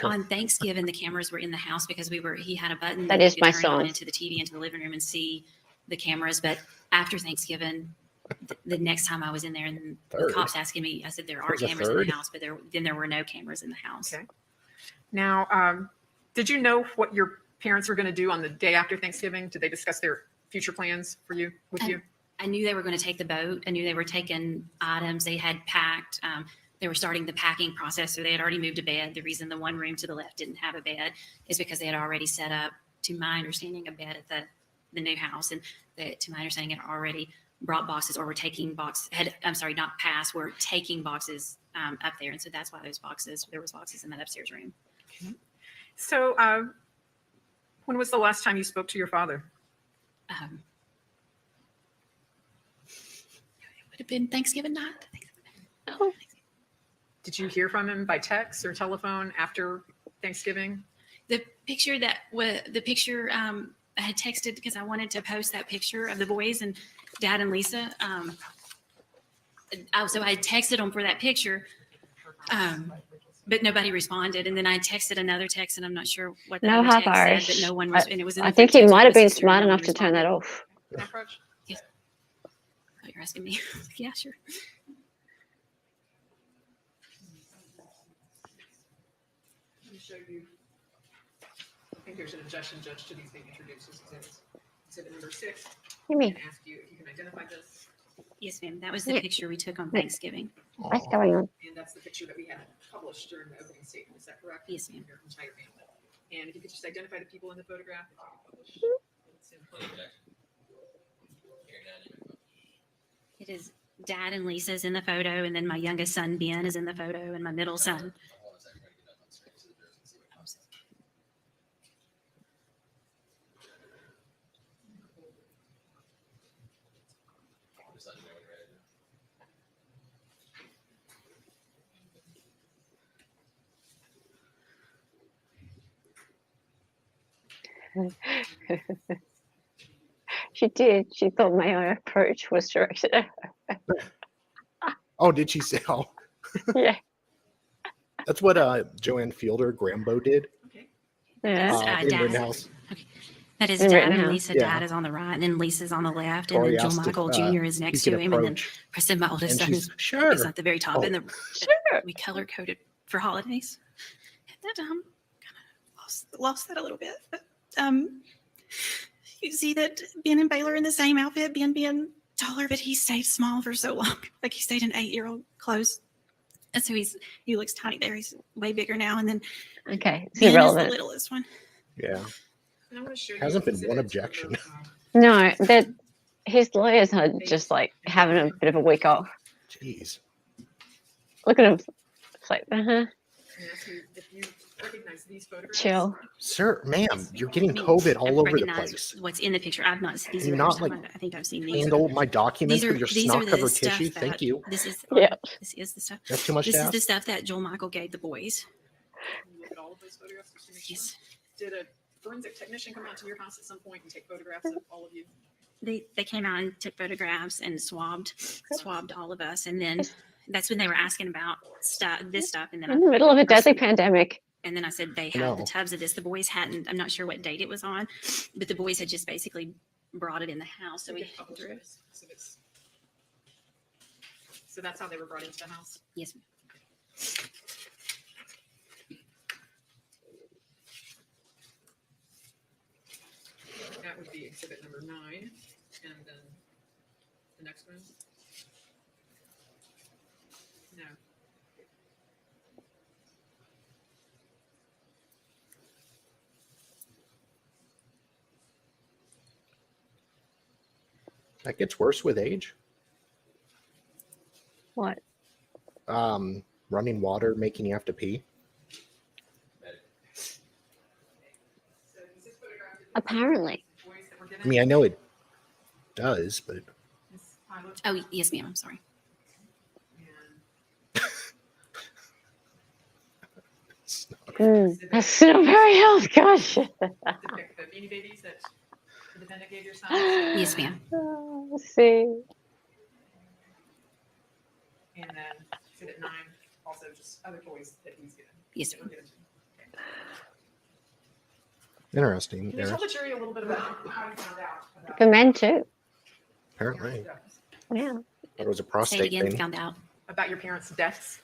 on Thanksgiving, the cameras were in the house because he had a button That you is could my turn song. on into the TV, into the living room, and see the cameras. But after Thanksgiving, the next time I was in there, and the Third. cops asking me, I said there are There's a cameras in third? the house, but there were no cameras in the house. Okay. Now, did you know what your parents were going to do on the day after Thanksgiving? Did they discuss their future plans with you? I knew they were going to take the boat. I knew they were taking items they had packed. They were starting the packing process, so they had already moved a bed. The reason the one room to the left didn't have a bed is because they had already set up, to my understanding, a bed at the new house, and to my understanding, had already brought boxes, or were taking not passed, were taking boxes up there, and so that's why there was boxes in that upstairs room. Okay. So, when was the last time you spoke to your father? It would have been Thanksgiving night. Oh, Did you hear from him by text or telephone after Thanksgiving? The picture I had texted because I wanted to post that picture of the boys and Dad and Lisa. So I texted them for that picture, but nobody responded. And then I texted another text, and I'm not sure what the no other half text Irish. said, but no one was. And it was in I the think group he text might with have my been sister, smart no one enough to turn that responded. off. Can I approach? Yes. Oh, you're asking me? Yeah, sure. Let me show you. I think there's an objection, Judge, to these being introduced as exhibits. Exhibit number 6. You mean? And ask you if you can identify this. Yes, ma'am. That was the Yeah. picture we took on Thanksgiving. What's Aw. going on? And that's the picture that we had published during the opening statement. Is that correct? Yes, ma'am. Your entire family. And if you could just identify the people in the photograph, if you could publish. It's in photograph. It is Dad and Lisa's in the photo, and then my youngest son Ben is in the photo, and my middle son. She did. She thought my approach was directed at her. Oh, did she say? Oh, Yeah. that's what Joanne Fielder Grambo did Okay. Yeah. in Dad. Rittenhouse. That is In Dad Rittenhouse. and Lisa. Yeah. Dad is on the right, and then Lisa's on the left, and Or he then Joe asked if, Michael Jr. is he next could to him, and then approach. Preston, my oldest And son, she's is sure. at the very top, Oh. and Sure. we color coded for holidays. That kind of Lost that a little bit. But, you see that Ben and Baylor in the same outfit, Ben being taller, but he stayed small for so long. Like he stayed in 8-year-old clothes. And so he looks tiny there. He's way bigger now. And then Okay. It's Ben is the irrelevant. littlest one. Yeah. And I want to show you Hasn't been exhibits one from objection. the, No, that his lawyers are just like having a bit of a week off. Jeez. Look at him. It's like, and ask you if you recognize these photographs. chill. Sir, ma'am, you're getting I mean, COVID I all over the recognize place. What's in the picture? I've not seen these. Can you are the not, first time like, I think I've seen these. Handle my documents These are with your these are snot the covered stuff tissue. that, Thank you. This is Yeah. this is the stuff. That's too much This to is ask. the stuff that Joel Michael gave the boys. Can you look at all of those photographs just to make sure? Yes. Did a forensic technician come out to your house at some point and take photographs of all of you? They came out and took photographs and swabbed all of us, and then that's when they were asking about this stuff, and then In the middle of a deadly pandemic. and then I said they I had the know. tubs of this. The boys hadn't. I'm not sure what date it was on, but the boys had just basically brought it in the house, so We we could publish threw it. those exhibits. So that's how they were brought into the house. Yes, ma'am. That would be exhibit number 9, and then the next one. No. That gets worse with age. What? Running water, making you have to pee. So is this photograph of the Apparently. boys that were I given? mean, I know it does, but Miss Pilot Oh, yes, ma'am. I'm sorry. and it's not- That's not very healthy. Gosh. depict the Beanie Babies that the defendant gave your son. Yes, ma'am. Let's see. And then exhibit 9, also just other toys that he's given. Yes, that were ma'am. given to him. interesting. Can you tell the jury a little bit about how you found out about For men too. Apparently, Yeah. it was a Say it prostate again. thing. Found out. about your parents' deaths?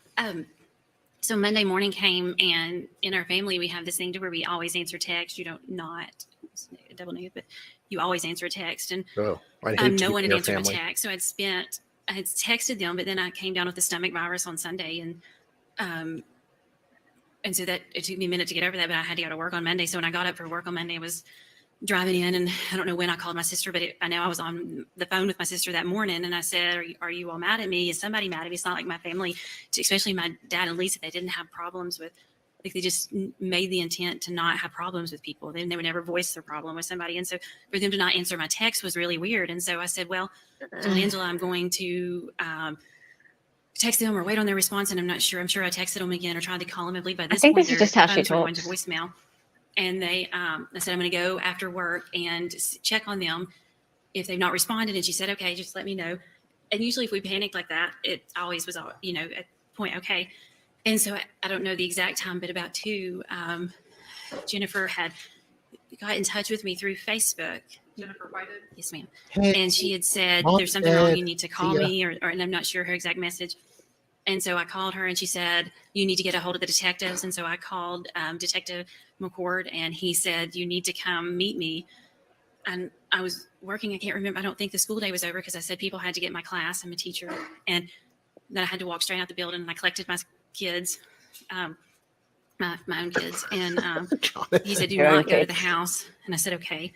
So Monday morning came, and in our family we have this thing to where we always answer text. You don't not double negative, but you always answer a text, and Oh, I hate no one had your answered my family. text. So I had texted them, but then I came down with the stomach virus on Sunday, and so that it took me a minute to get over that. But I had to go to work on Monday. So when I got up for work on Monday, I was driving in, and I don't know when I called my sister, but I know I was on the phone with my sister that morning, and I said, are you all mad at me? Is somebody mad at me? It's not like my family, especially my dad and Lisa, they didn't have problems with, like they just made the intent to not have problems with people. They would never voice their problem with somebody. And so for them to not answer my text was really weird. And so I said, well, told Angela I'm going to text them or wait on their response, and I'm not sure. I'm sure I texted them again or tried to call them. I believe by this think point this is their just how she phones were going to talks. voicemail. And I said, I'm going to go after work and check on them if they've not responded. And she said, okay, just let me know. And usually if we panic like that, it always was, at point, okay. And so I don't know the exact time, but about 2, Jennifer had got in touch with me through Facebook. Jennifer Whited? Yes, ma'am. Hey, And she had said, Mom there's something wrong. said, You need to call see ya. me, and I'm not sure her exact message. And so I called her, and she said, you need to get a hold of the detectives. And so I called Detective McCord, and he said, you need to come meet me. And I was working. I can't remember. I don't think the school day was over because I said people had to get my class. I'm a teacher. And then I had to walk straight out the building, and I collected my kids, my own kids. And he said, do Your own not go to kids. the house. And I said, okay.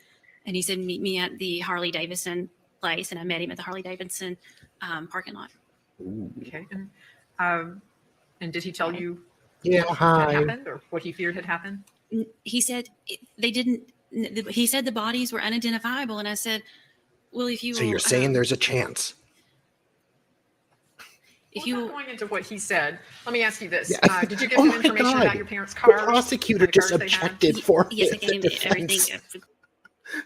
And he said, meet me at the Harley Davidson place. And I met him at the Harley Davidson parking lot. Okay. And did he tell you Yeah, what hi. had happened or what he feared had happened? He said they didn't. He said the bodies were unidentifiable, and I said, "Well, if you So you're saying there's a chance? if Well, you not going into what he said, let me ask you this: Yeah. did you give Oh him my information God. about your parents' The cars? prosecutor the just cars they had? objected for yes, I the gave him everything. defense.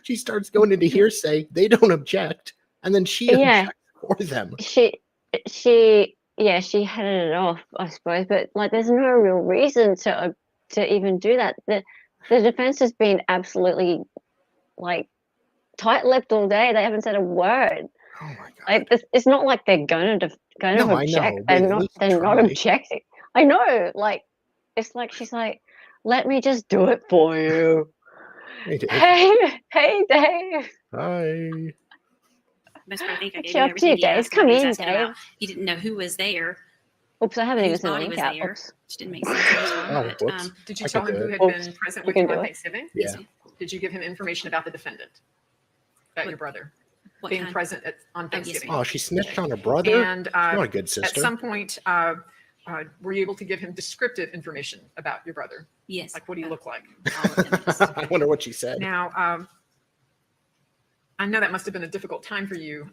She starts going into hearsay. They don't object, and then she Yeah. objects for them. She headed it off, I suppose, but like there's no real reason to even do that. The defense has been absolutely like tight-lipped all day. They haven't said a word. Oh my god! Like it's not like they're going to No, I object. know, but at least They're not try. objecting. I know. Like it's like she's like, let me just do it for you. Hey, Dave. Hey, Dave. Hi. best part, I think I gave Sure, him everything too, he Dave. asked. Come He was in, asking Dave. about. He didn't know who was there, Oops, I haven't even whose seen the body link was out. there. Oops. Which didn't make sense. at the time, Oh, but, whoops. Did you I tell could him do who it. had Oops. been present You with can you do on it. Thanksgiving? Yeah. Did you give him information about the defendant, about your brother what being kind? present on Oh, yes, Thanksgiving? Oh, she snitched on her brother. And She's not a good at sister. some point, were you able to give him descriptive information about your brother? Yes. Like, what do you look like? All of them, yes. I wonder what she said. Now, I know that must have been a difficult time for you.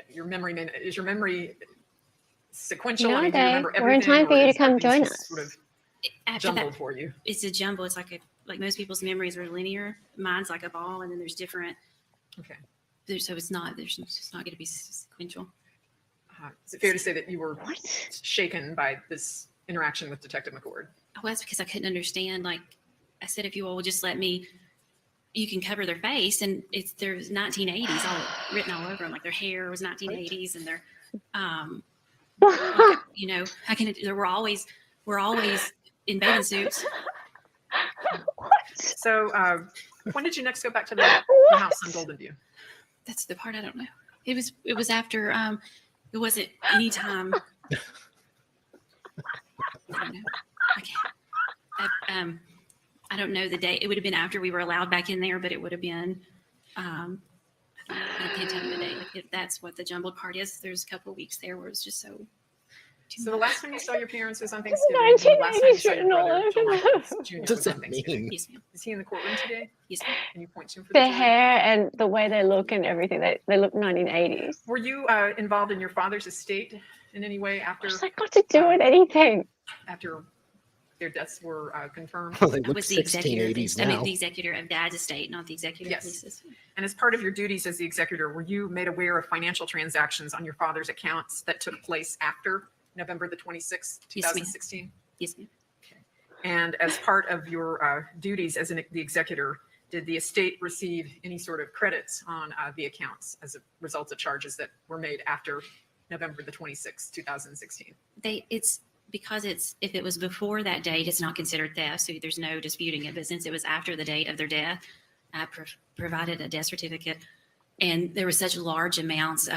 Is your memory sequential? No, I mean, do you Dave. remember We're in everything, time for or you to is come everything join just us. Sort of After jumbled that, for you. it's a jumble. It's like most people's memories are linear. Mine's like a ball, and then there's different. Okay. So it's not. There's it's not going to be sequential. Is it fair to say that you were What? shaken by this interaction with Detective McCord? Oh, that's because I couldn't understand. Like I said, if you all would just let me, you can cover their face, and there's 1980s all written all over them. Like their hair was 1980s, and their, you know, we're always in bathing suits. So, when did you next go back to the house on Golden View? That's the part I don't know. It was after. It wasn't any time. I don't know. I don't know the date. It would have been after we were allowed back in there, but it would have been. I can't tell you the date. Like that's what the jumbled part is. There's a couple of weeks there where it's just so. So the last time you saw your parents was on Thanksgiving. And the last time you saw your brother, Joel Michaels Jr. What does was on that Thanksgiving. mean? Yes, ma'am. Is he in the courtroom today? Yes, ma'am. Can you point to him for the Their jury? hair and the way they look and everything. They look 1980s. Were you involved in your father's estate in any way after What's that got to do with anything? after their deaths were confirmed? Well, they I look was the executor. Of 1680s I mean, now. the executor of Dad's estate, not the executor Yes. of Lisa's. And as part of your duties as the executor, were you made aware of financial transactions on your father's accounts that took place after November the 26th, Yes, ma'am. 2016? Yes, ma'am. And as part of your duties as the executor, did the estate receive any sort of credits on the accounts as a result of charges that were made after November the 26th, 2016? It's because if it was before that date, it's not considered theft, so there's no disputing it. But since it was after the date of their death, I provided a death certificate, and there were such large amounts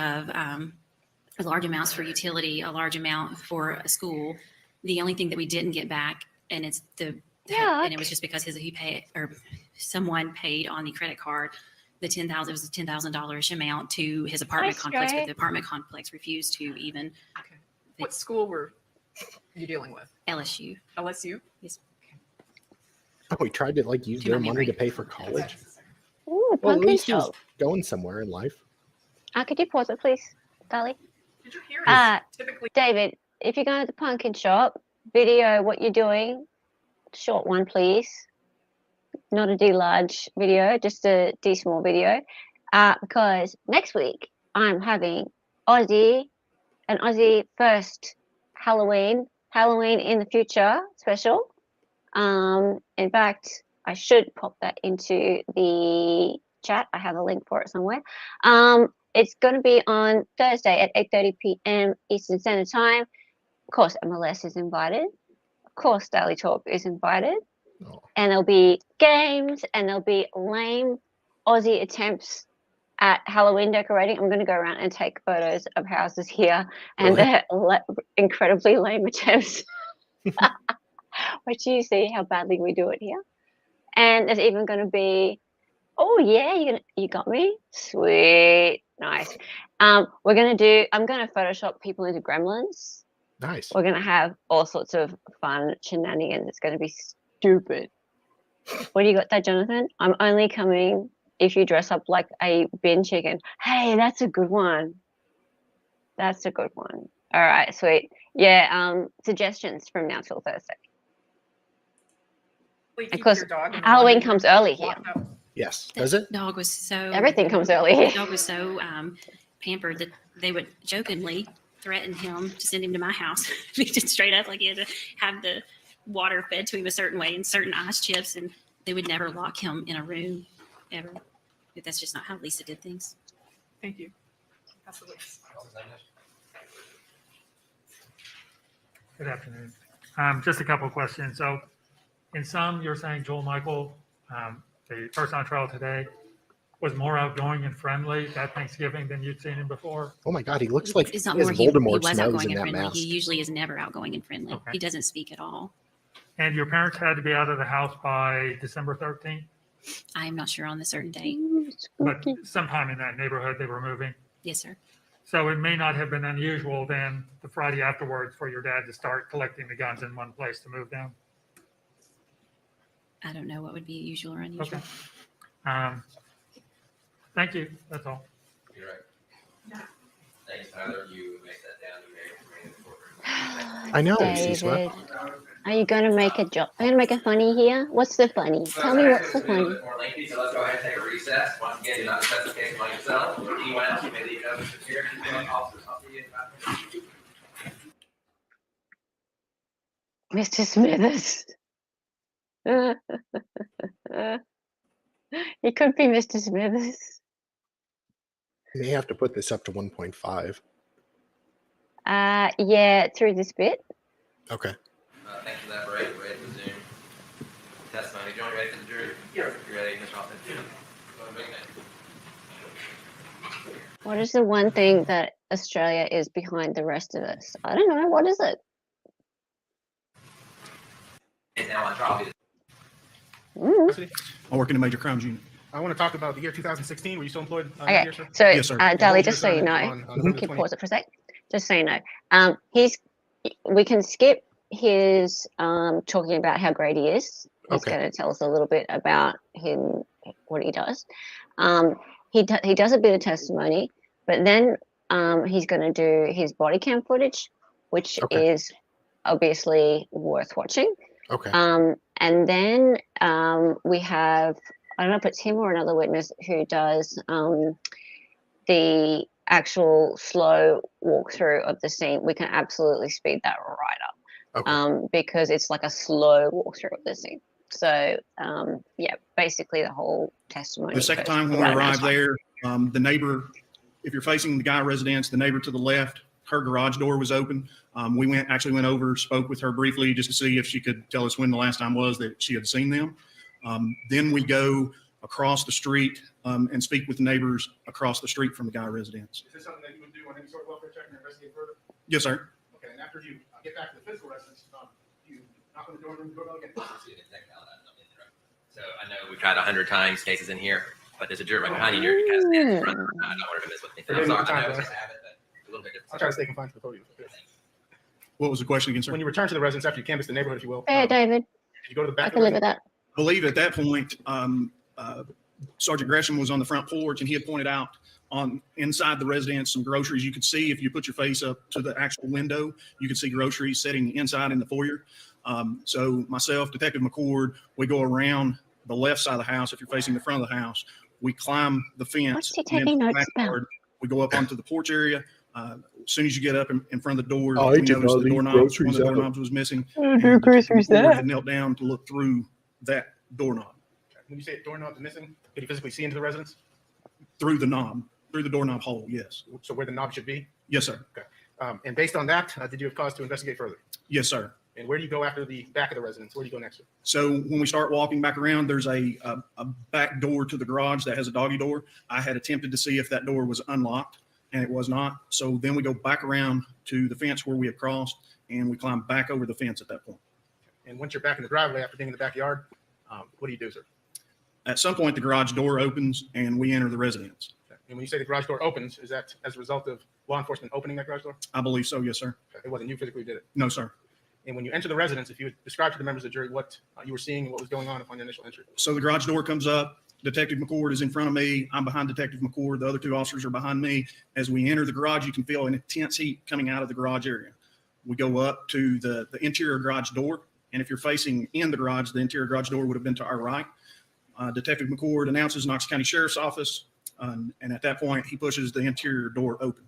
for utility, a large amount for a school. The only thing that we didn't get back, and it's and it was just because he paid or someone paid on the credit card the $10,000. It was a $10,000 amount to his apartment Nice, complex, but right? the apartment complex refused to even Okay. What school were you dealing with? LSU. LSU? Oh, we tried to like use To their my money memory. to pay for college. Ooh, Well, at pumpkin least he was shop. going somewhere in life. Could you pause it, please, Dolly? Did you hear typically? David, if you're going to the pumpkin shop, video what you're doing. Short one, please. Not a D large video, just a D small video. Because next week I'm having an Aussie first Halloween in the future special. In fact, I should pop that into the chat. I have a link for it somewhere. It's going to be on Thursday at 8:30 p.m. Eastern Standard Time. Of course, MLS is invited. Of course, Daily Talk is invited. Oh. And there'll be games and there'll be lame Aussie attempts at Halloween decorating. I'm going to go around and take photos of houses here and Really? their incredibly lame attempts. Which you see how badly we do it here. And there's even going to be, oh yeah, you got me, sweet, nice. I'm going to Photoshop people into gremlins. Nice. We're going to have all sorts of fun shenanigans. It's going to be stupid. What do you got there, Jonathan? I'm only coming if you dress up like a bin chicken. Hey, that's a good one. That's a good one. All right, sweet. Yeah, suggestions from now till Thursday. Keep Of course, your dog in the Halloween laundry comes room early here. locked up. Yes. The Does it? dog was so Everything comes early The here. dog was so pampered that they would jokingly threaten him to send him to my house. He just straight up like he had to have the water fed to him a certain way and certain ice chips, and they would never lock him in a room ever. But that's just not how Lisa did things. Thank you. Absolutely. Good afternoon. Just a couple of questions. So in some, you're saying Joel Michael, the person on trial today, was more outgoing and friendly at Thanksgiving than you'd seen him before. Oh my God, he looks like It's he not has more he Voldemort's was nose outgoing in and that friendly. mask. He usually is never outgoing and friendly. Okay. He doesn't speak at all. And your parents had to be out of the house by December 13th, I am not sure on the certain date. but sometime in that neighborhood they were moving. Yes, sir. So it may not have been unusual then the Friday afterwards for your dad to start collecting the guns in one place to move them. I don't know what would be usual or unusual. Okay. Thank you. That's all. You're right. Thanks, Tyler. You make that down to Mary. I know. David, are you going to make a joke? Are you going to make a funny here? What's the funny? Tell me what's the A funny. little bit more lengthy, so let's go ahead and take a recess. Once again, do not discuss the case among yourselves. Anyone else, you may leave notes here. Officers, I'll see you in about 10 minutes. Mr. Smithers. He could be Mr. Smithers. You may have to put this up to 1.5. Yeah, through this bit. Okay. Thanks for that, Ray. Ready to resume testimony. John, you ready for the jury? Yeah. You ready, Mr. Hoffman? What is the one thing that Australia is behind the rest of us? I don't know. What is it? It's now on trial. I work in the major crimes unit. I want to talk about the year 2016. Were you still employed? Okay, Year, sir? so Yes, sir. Dali, just so you know, On you November can 20th. pause it for a sec. Just so you know, we can skip his talking about how great he is. He's Okay. going to tell us a little bit about him, what he does. He does a bit of testimony, but then he's going to do his body cam footage, which Okay. is obviously worth watching. Okay. And then we have, I don't know if it's him or another witness who does the actual slow walkthrough of the scene. We can absolutely speed that right up Okay. because it's like a slow walkthrough of the scene. So yeah, basically the whole testimony. The second goes time when right we around arrived time. there, the neighbor, if you're facing the guy residence, the neighbor to the left, her garage door was open. We actually went over, spoke with her briefly just to see if she could tell us when the last time was that she had seen them. Then we go across the street and speak with neighbors across the street from the guy residence. Is this something that you would do on any sort of welfare check and investigate further? Yes, sir. Okay, and after you get back to the physical residence, you knock on the door and doorbell again? So I know we've tried 100 times cases in here, but there's a jury right behind you. You're kind of standing in front of them. I don't want to miss what they think. I'm sorry. I know it's a habit, but it's a little bit different. I'll try to stay confined to the podium. What was the question again, sir? When you return to the residence after you canvass the neighborhood, if you will, Hey, David, did you go to the back I of can the live with residence? that. I believe at that point, Sergeant Gresham was on the front porch and he had pointed out on inside the residence some groceries you could see if you put your face up to the actual window. You could see groceries sitting inside in the foyer. So myself, Detective McCord, we go around the left side of the house. If you're facing the front of the house, we climb the fence. What's he and taking into the notes about? backyard. We go up onto the porch area. As soon as you get up in front of the door, I we did noticed not the leave doorknob, one of groceries the out. doorknobs was missing. do and Detective groceries McCord there. had knelt down to look through that doorknob, When you say doorknob is missing, did you physically see into the residence? through the knob, through the doorknob hole. Yes. So where the knob should be? Yes, sir. And based on that, did you have cause to investigate further? Yes, sir. And where do you go after the back of the residence? Where do you go next? Sir? So when we start walking back around, there's a back door to the garage that has a doggy door. I had attempted to see if that door was unlocked, and it was not. So then we go back around to the fence where we have crossed, and we climb back over the fence at that point. And once you're back in the driveway after being in the backyard, what do you do, sir? At some point, the garage door opens, and we enter the residence. Okay. And when you say the garage door opens, is that as a result of law enforcement opening that garage door? I believe so, yes, sir. Okay. It wasn't you physically did it. No, sir. And when you enter the residence, if you would describe to the members of the jury what you were seeing and what was going on upon your initial entry. So the garage door comes up. Detective McCord is in front of me. I'm behind Detective McCord. The other two officers are behind me. As we enter the garage, you can feel an intense heat coming out of the garage area. We go up to the interior garage door. And if you're facing in the garage, the interior garage door would have been to our right. Detective McCord announces Knox County Sheriff's Office. And at that point, he pushes the interior door open.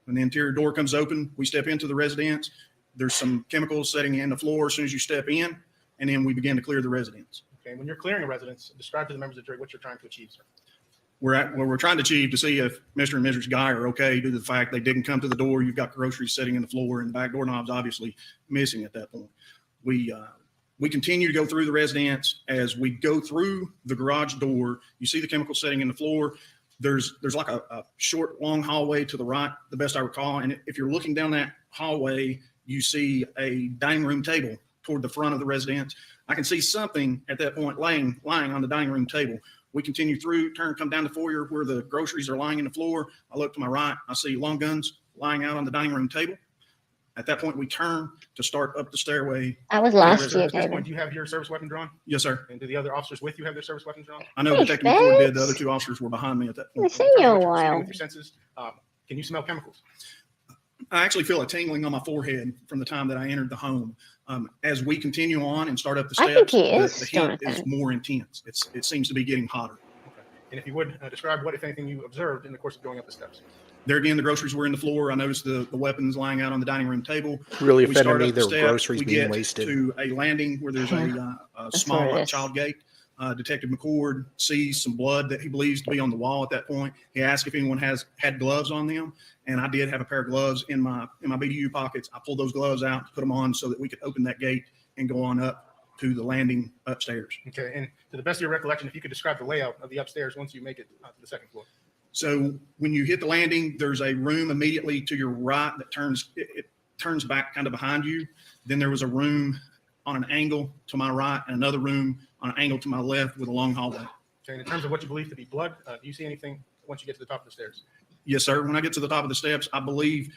When the interior door comes open, we step into the residence. There's some chemicals setting in the floor as soon as you step in, and then we begin to clear the residence. Okay. When you're clearing a residence, describe to the members of the jury what you're trying to achieve, sir. We're trying to achieve to see if Mr. and Mrs. Guy are okay due to the fact they didn't come to the door. You've got groceries sitting in the floor, and the back doorknob's obviously missing at that point. We continue to go through the residence. As we go through the garage door, you see the chemical setting in the floor. There's like a short, long hallway to the right, the best I recall. And if you're looking down that hallway, you see a dining room table toward the front of the residence. I can see something at that point lying on the dining room table. We continue through, come down the foyer where the groceries are lying in the floor. I look to my right, I see long guns lying out on the dining room table. At that point, we turn to start up the stairway. That was last year, At this David. point, do you have your service weapon drawn? Yes, sir. And do the other officers with you have their service weapons drawn? I know Hey, Detective McCord did. The thanks. other two officers were behind me at that I've point. seen you a With while. your senses, can you smell chemicals? I actually feel a tingling on my forehead from the time that I entered the home. As we continue on and start up the I think steps, he is, the heat Jonathan. is more intense. It seems to be getting hotter. Okay. And if you would describe what, if anything, you observed in the course of going up the steps. There again, the groceries were in the floor. I noticed the weapons lying out on the dining room table. Really We offended start me. up the There were steps. groceries We being get wasted. to a landing where there's a That's small what it is. child gate. Detective McCord sees some blood that he believes to be on the wall at that point. He asks if anyone had gloves on them, and I did have a pair of gloves in my BDU pockets. I pulled those gloves out, put them on so that we could open that gate and go on up to the landing upstairs. Okay. And to the best of your recollection, if you could describe the layout of the upstairs once you make it to the second floor. So when you hit the landing, there's a room immediately to your right that it turns back kind of behind you. Then there was a room on an angle to my right and another room on an angle to my left with a long hallway. Okay. And in terms of what you believe to be blood, do you see anything once you get to the top of the stairs? Yes, sir. When I get to the top of the steps, I believed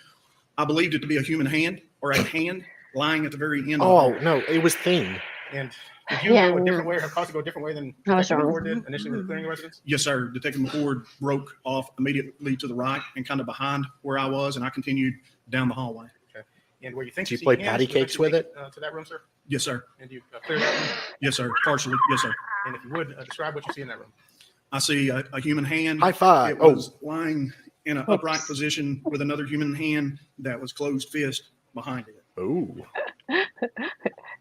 it to be a human hand or a hand lying at the very end. Oh, of no, it was thin. And did you Yeah, go a different no. way, have caused to go a different way than I was Detective wrong. McCord did initially with the clearing the residence? Yes, sir. Detective McCord broke off immediately to the right and kind of behind where I was, and I continued down the hallway. And where you think Did you see play hands, patty would you cakes with make it? To that room, sir? Yes, sir. And you clear that room? Yes, sir. Partially. Yes, sir. And if you would describe what you see in that room. I see a human hand. High five. It Oh, was lying in an upright position with another human hand that was closed fist behind it. ooh.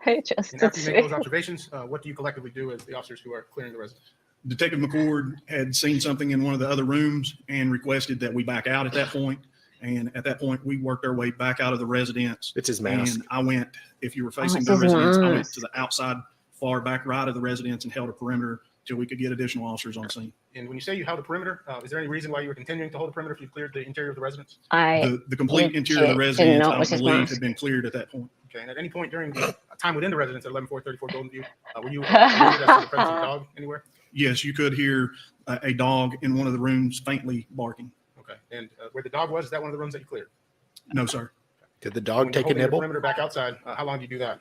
Hey, just And after you make those observations, what do you collectively do as the officers who are clearing the residence? Detective McCord had seen something in one of the other rooms and requested that we back out at that point. And at that point, we worked our way back out of the residence. It's his mask. And I went, if you were facing it's the his residence, I went mask. to the outside far back right of the residence and held a perimeter till we could get additional officers on scene. And when you say you held the perimeter, is there any reason why you were continuing to hold the perimeter if you cleared the interior of the residence? The complete legit interior of the didn't residence, know it I was his believe, mask. had been cleared at that point. Okay. And at any point during the time within the residence at 11434 Golden View, were you alerted as to the presence of a dog anywhere? Yes, you could hear a dog in one of the rooms faintly barking. Okay. And where the dog was, is that one of the rooms that you cleared? No, sir. Did the dog When you're take a holding the nibble? perimeter back outside, how long do you do that?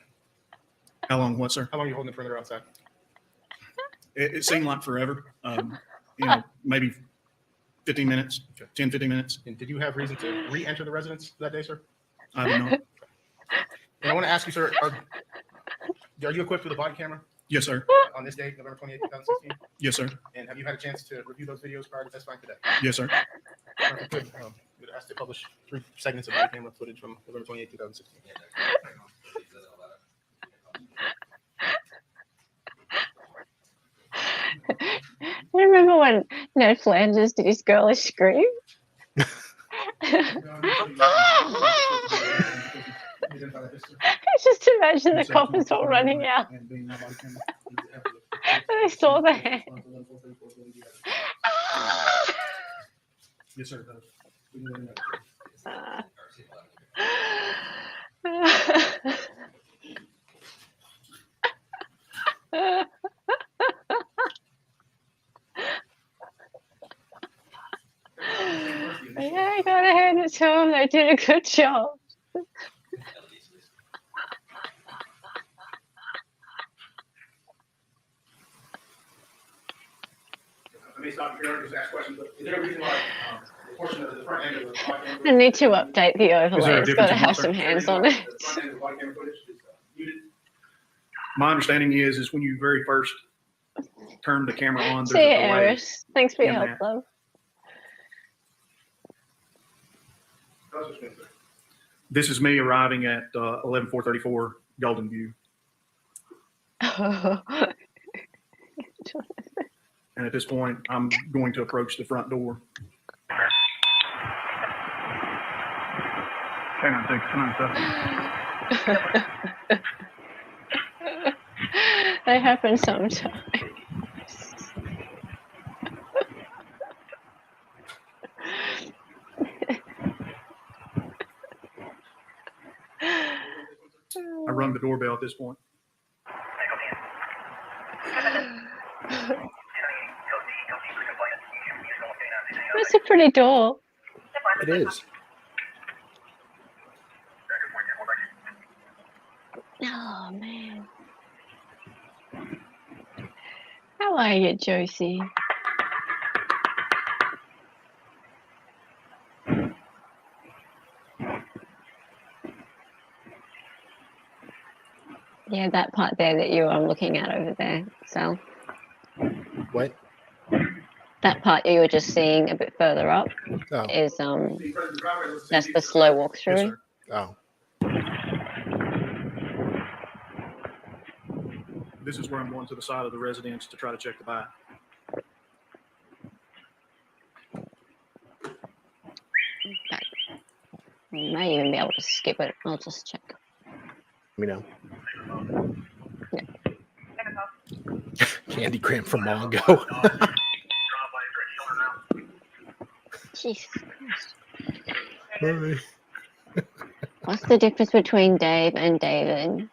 How long? What, sir? How long are you holding the perimeter outside? It seemed like forever. Maybe 15 minutes, 10, 15 minutes. And did you have reason to re-enter the residence that day, sir? I don't know. And I want to ask you, sir, are you equipped with a body camera Yes, sir. on this date, November 28, 2016? Yes, sir. And have you had a chance to review those videos prior to testifying today? Yes, sir. If you could, you'd ask to publish 3 segments of body camera footage from November 28, 2016. I remember when Ned Flanders did his girlish scream. just imagine the coppers all running out. And they saw the hand. Yes, sir. Yeah, I gotta hand it to them. They did a good job. I may stop here and just ask questions, but is there a reason why the portion of the front end of the body camera I need to update the Is there a overlay. It's got difference to in have muscle? some hands on it. The front end of the body camera footage is muted? My understanding is when you very first turn the camera on, See there's you, a delay. Eris. Thanks for your in help, that. love. How's this been, sir? This is me arriving at 11434 Golden View. And at this point, I'm going to approach the front door. Hang on, They happen sometimes. I rung the doorbell at this point. That's a pretty door. It is. Oh, man. How are you, Josie? Yeah, that part there that you are looking at over there. So What? that part you were just seeing a bit further up Oh. is The front of the driveway looks that's the the same. slow Yes, walkthrough. sir. Oh. This is where I'm going to the side of the residence to try to check the back. Okay. We may even be able to skip it. I'll just check. You know. Candy Cram from Mongo. Jesus Christ. Hi. What's the difference between Dave and David?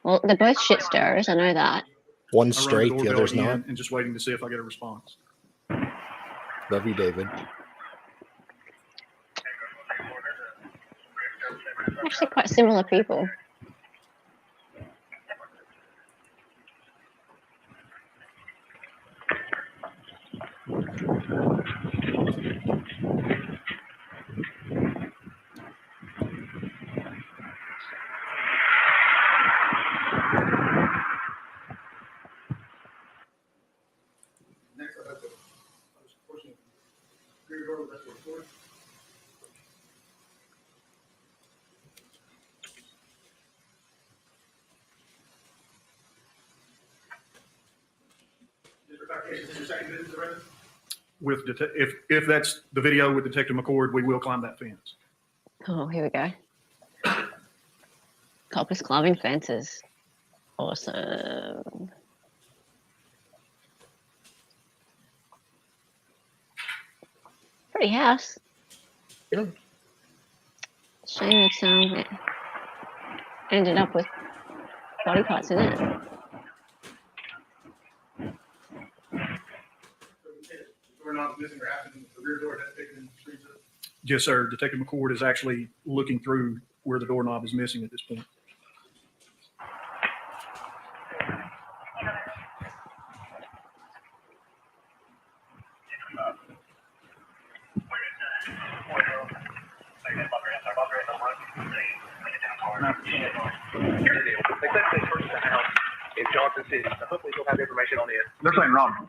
Well, they're both shit stirrers. I know that. One's I rung straight, the doorbell other's again not. and just waiting to see if I get a response. Love you, David. Actually, quite similar people. Next, I have the portion of the rear door that's recorded. Mr. Foundation, this is your second visit to the residence? With if that's the video with Detective McCord, we will climb that fence. Oh, here we go. Coppers climbing fences. Awesome. Pretty house. Yeah. Shame it's it ended up with body parts in it. Door knob missing or absent, the rear door that's taken in the street. Yes, sir. Detective McCord is actually looking through where the doorknob is missing at this point. Here's the deal. They said they purchased a house in Johnson City, so hopefully you'll have information on it. They're saying Robin,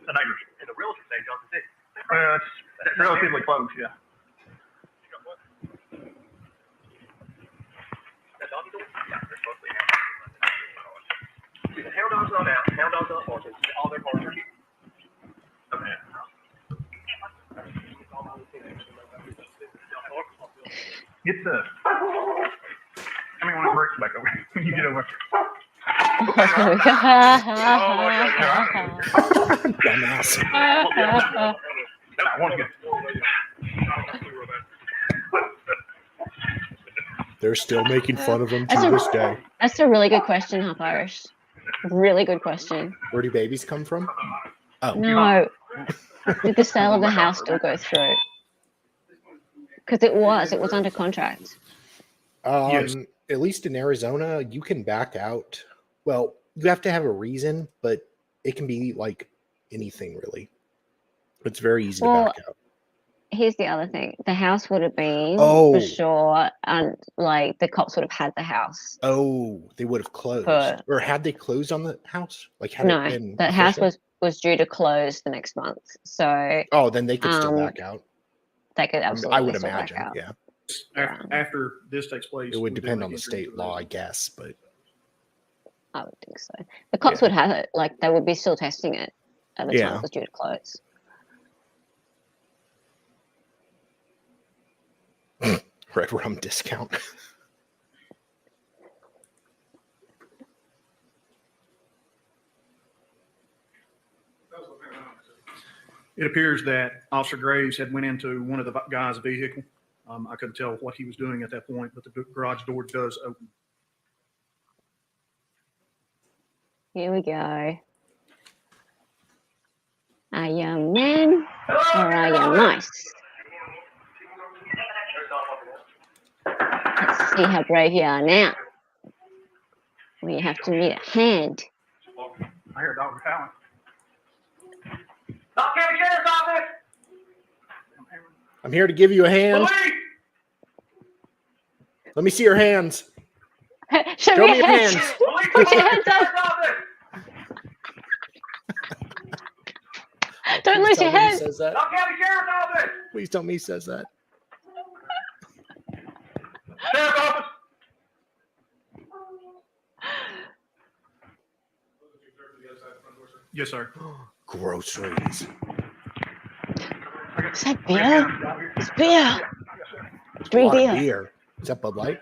the neighbors. And the realtor saying Johnson City. It's relatively close, yeah. That doggy door? Yeah, they're supposed to be. The hound dog's not out. Hound dog's not horses. All their cars are here. Okay. It's Tell me when it breaks back over. When you get over. Dumbass. That one's good. They're still making fun of him to this day. That's a really good question, Half Irish. Really good question. Where do babies come from? Oh. No. Did the sale of the house still go through? Because it was under contract. Yes. At least in Arizona, you can back out. Well, you have to have a reason, but it can be like anything really. It's very easy to back out. Here's the other thing. The house would have been for sure, and like the cops would have had the house. Oh, they would have closed. Or had they closed on the house? Like had No, it been the house was due to close the next month. So then they could still back out. They could absolutely. I would still imagine, back out. yeah. After this takes place, It would depend on the state law, I guess, but I would think so. The cops would have it, like they would be still testing it at the time it was due to close. Red rum discount. It appears that Officer Graves had went into one of the guy's vehicle. I couldn't tell what he was doing at that point, but the garage door does open. Here we go. Are you men or are you mice? Let's see how brave you are now. We have to need a hand. I hear a dog howling. I'm here to give you a hand. Let me see your hands. Show me your hands. Put your hands up. Don't lose your hands. Please tell me he says that. Yes, sir. Groceries. Is that beer? It's beer. Drink beer. Is that Bud Light?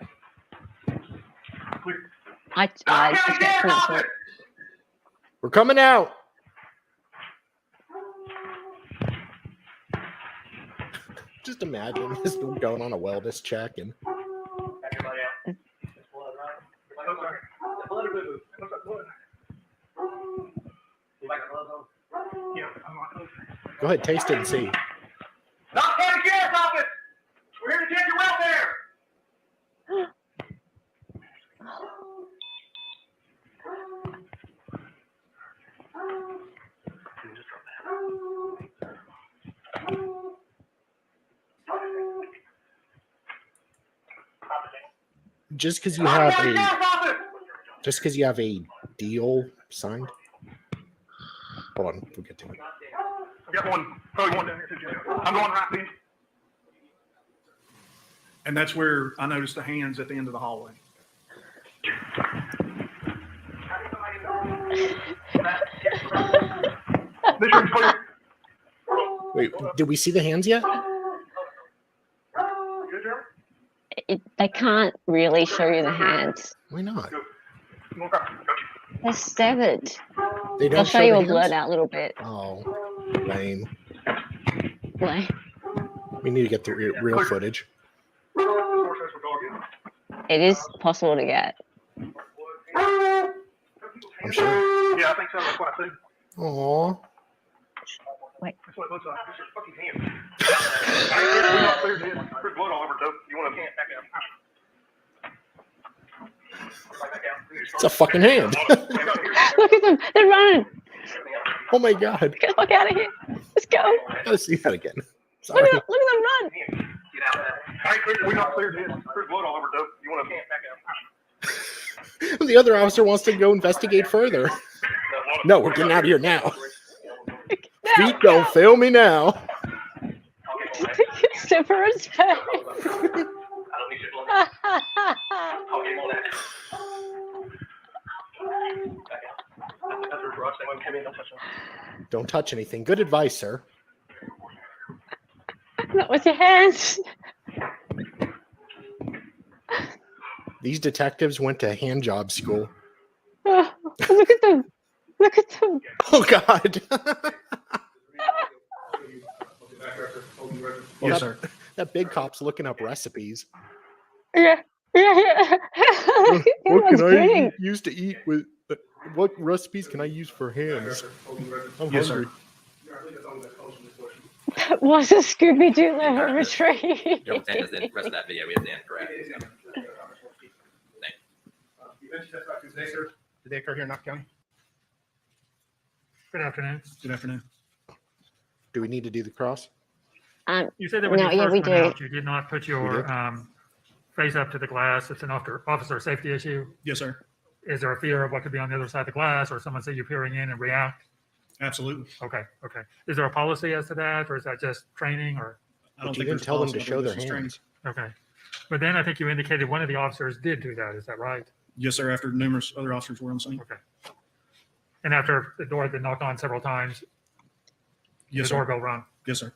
I just pronounce it. We're coming out. Just imagine this dude going on a wellness check and. Go ahead, taste it and see. Not County Sheriff's Office. We're here to check your welfare. Just because you have a deal signed. Hold on, we'll get to it. I've got one, probably one down here too, Jim. I'm going right to you. And that's where I noticed the hands at the end of the hallway. This room's clear. Wait, did we see the hands yet? They can't really show you the hands. Why not? They're severed. They don't I'll show you a the blurred hands? out little bit. Oh, lame. Why? We need to get the real footage. It is possible to get. I'm sure. Yeah, I think so. That's what I see. Aw. Wait. That's what it looks like. It's just fucking hands. We're not clear, dude. There's blood all over, too. You want to back out? It's a fucking hand. Look at them. They're running. Oh my god. Get the fuck out of here. Let's go. I gotta see that again. Sorry. Look at them run. We're not clear, dude. There's blood all over, too. You want to back out? The other officer wants to go investigate further. No, we're getting out of here now. Feet don't fail me now. Super respect. Don't touch anything. Good advice, sir. Not with your hands. These detectives went to hand job school. Oh, look at them. Look at them. Oh God. Yes, sir. That big cop's looking up recipes. Yeah. Yeah. What can I grinning. use to eat with? What recipes can I use for hands? I'm Yes, hungry. That was a Scooby-Doo laboratory. Don't pretend as the rest of that video is incorrect. Did they occur here in Knox County? Good afternoon. Good afternoon. Do we need to do the cross? You said that when No, you yeah, first we went do. out, you did not put your face up to the glass. It's an officer safety issue. Yes, sir. Is there a fear of what could be on the other side of the glass, or someone say you're peering in and react? Absolutely. Okay. Is there a policy as to that, or is that just training? Or I don't You think didn't there's tell them policy, to I show believe their this is training. hands. okay, but then I think you indicated one of the officers did do that. Is that right? Yes, sir. After numerous other officers were on scene. Okay. And after the door had been knocked on several times, Yes, the sir. doorbell rung. Yes, sir.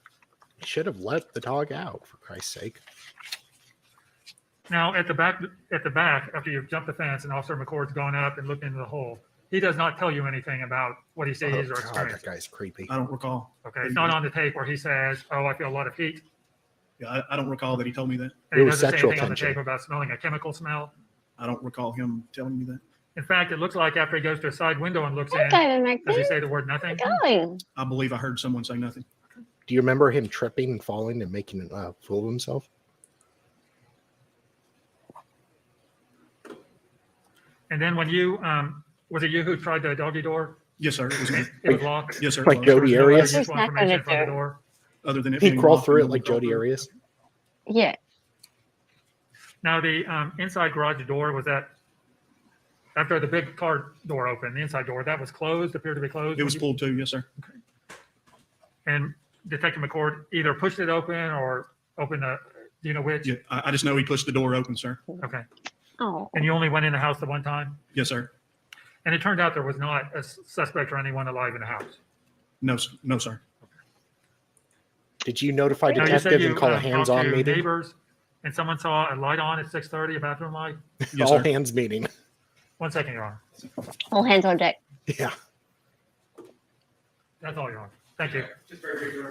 You should have let the dog out, for Christ's sake. Now, at the back, after you've jumped the fence and Officer McCord's gone up and looked into the hole, he does not tell you anything about what he sees Oh, or God, that experiences. guy's creepy. I don't recall. Okay, it's not on the tape where he says, "Oh, I feel a lot of heat," Yeah, I don't recall that he told me that. and he It was doesn't say sexual anything on the tension. tape about smelling a chemical smell. I don't recall him telling me that. In fact, it looks like after he goes to a side window and looks in, Okay, then, Mac. does he say the word nothing? Going. I believe I heard someone say nothing. Do you remember him tripping and falling and making a fool of himself? And then when you, was it you who tried the doggy door? Yes, sir. It was me. It was locked. Yes, sir. Like There was Jody no other Arias? useful Who's not information gonna from the do? door. Other than it He being crawled locked through it and like crawled Jody through. Arias. Yeah. Now, the inside garage door, was that after the big car door opened, the inside door, that was closed, appeared to be closed? It was pulled too. Yes, sir. And Detective McCord either pushed it open or opened the, do you know which? Yeah, I just know he pushed the door open, sir. Okay. Oh. And you only went in the house the one time? Yes, sir. And it turned out there was not a suspect or anyone alive in the house. No, no, sir. Did you notify Now, you said detectives you and call a talked hands-on to meeting? neighbors, and someone saw a light on at 6:30, a bathroom light? Yes, All sir. hands meeting. 1 second, Your Honor. All hands on deck. Yeah. That's all, Your Honor. Thank you. Just very briefly,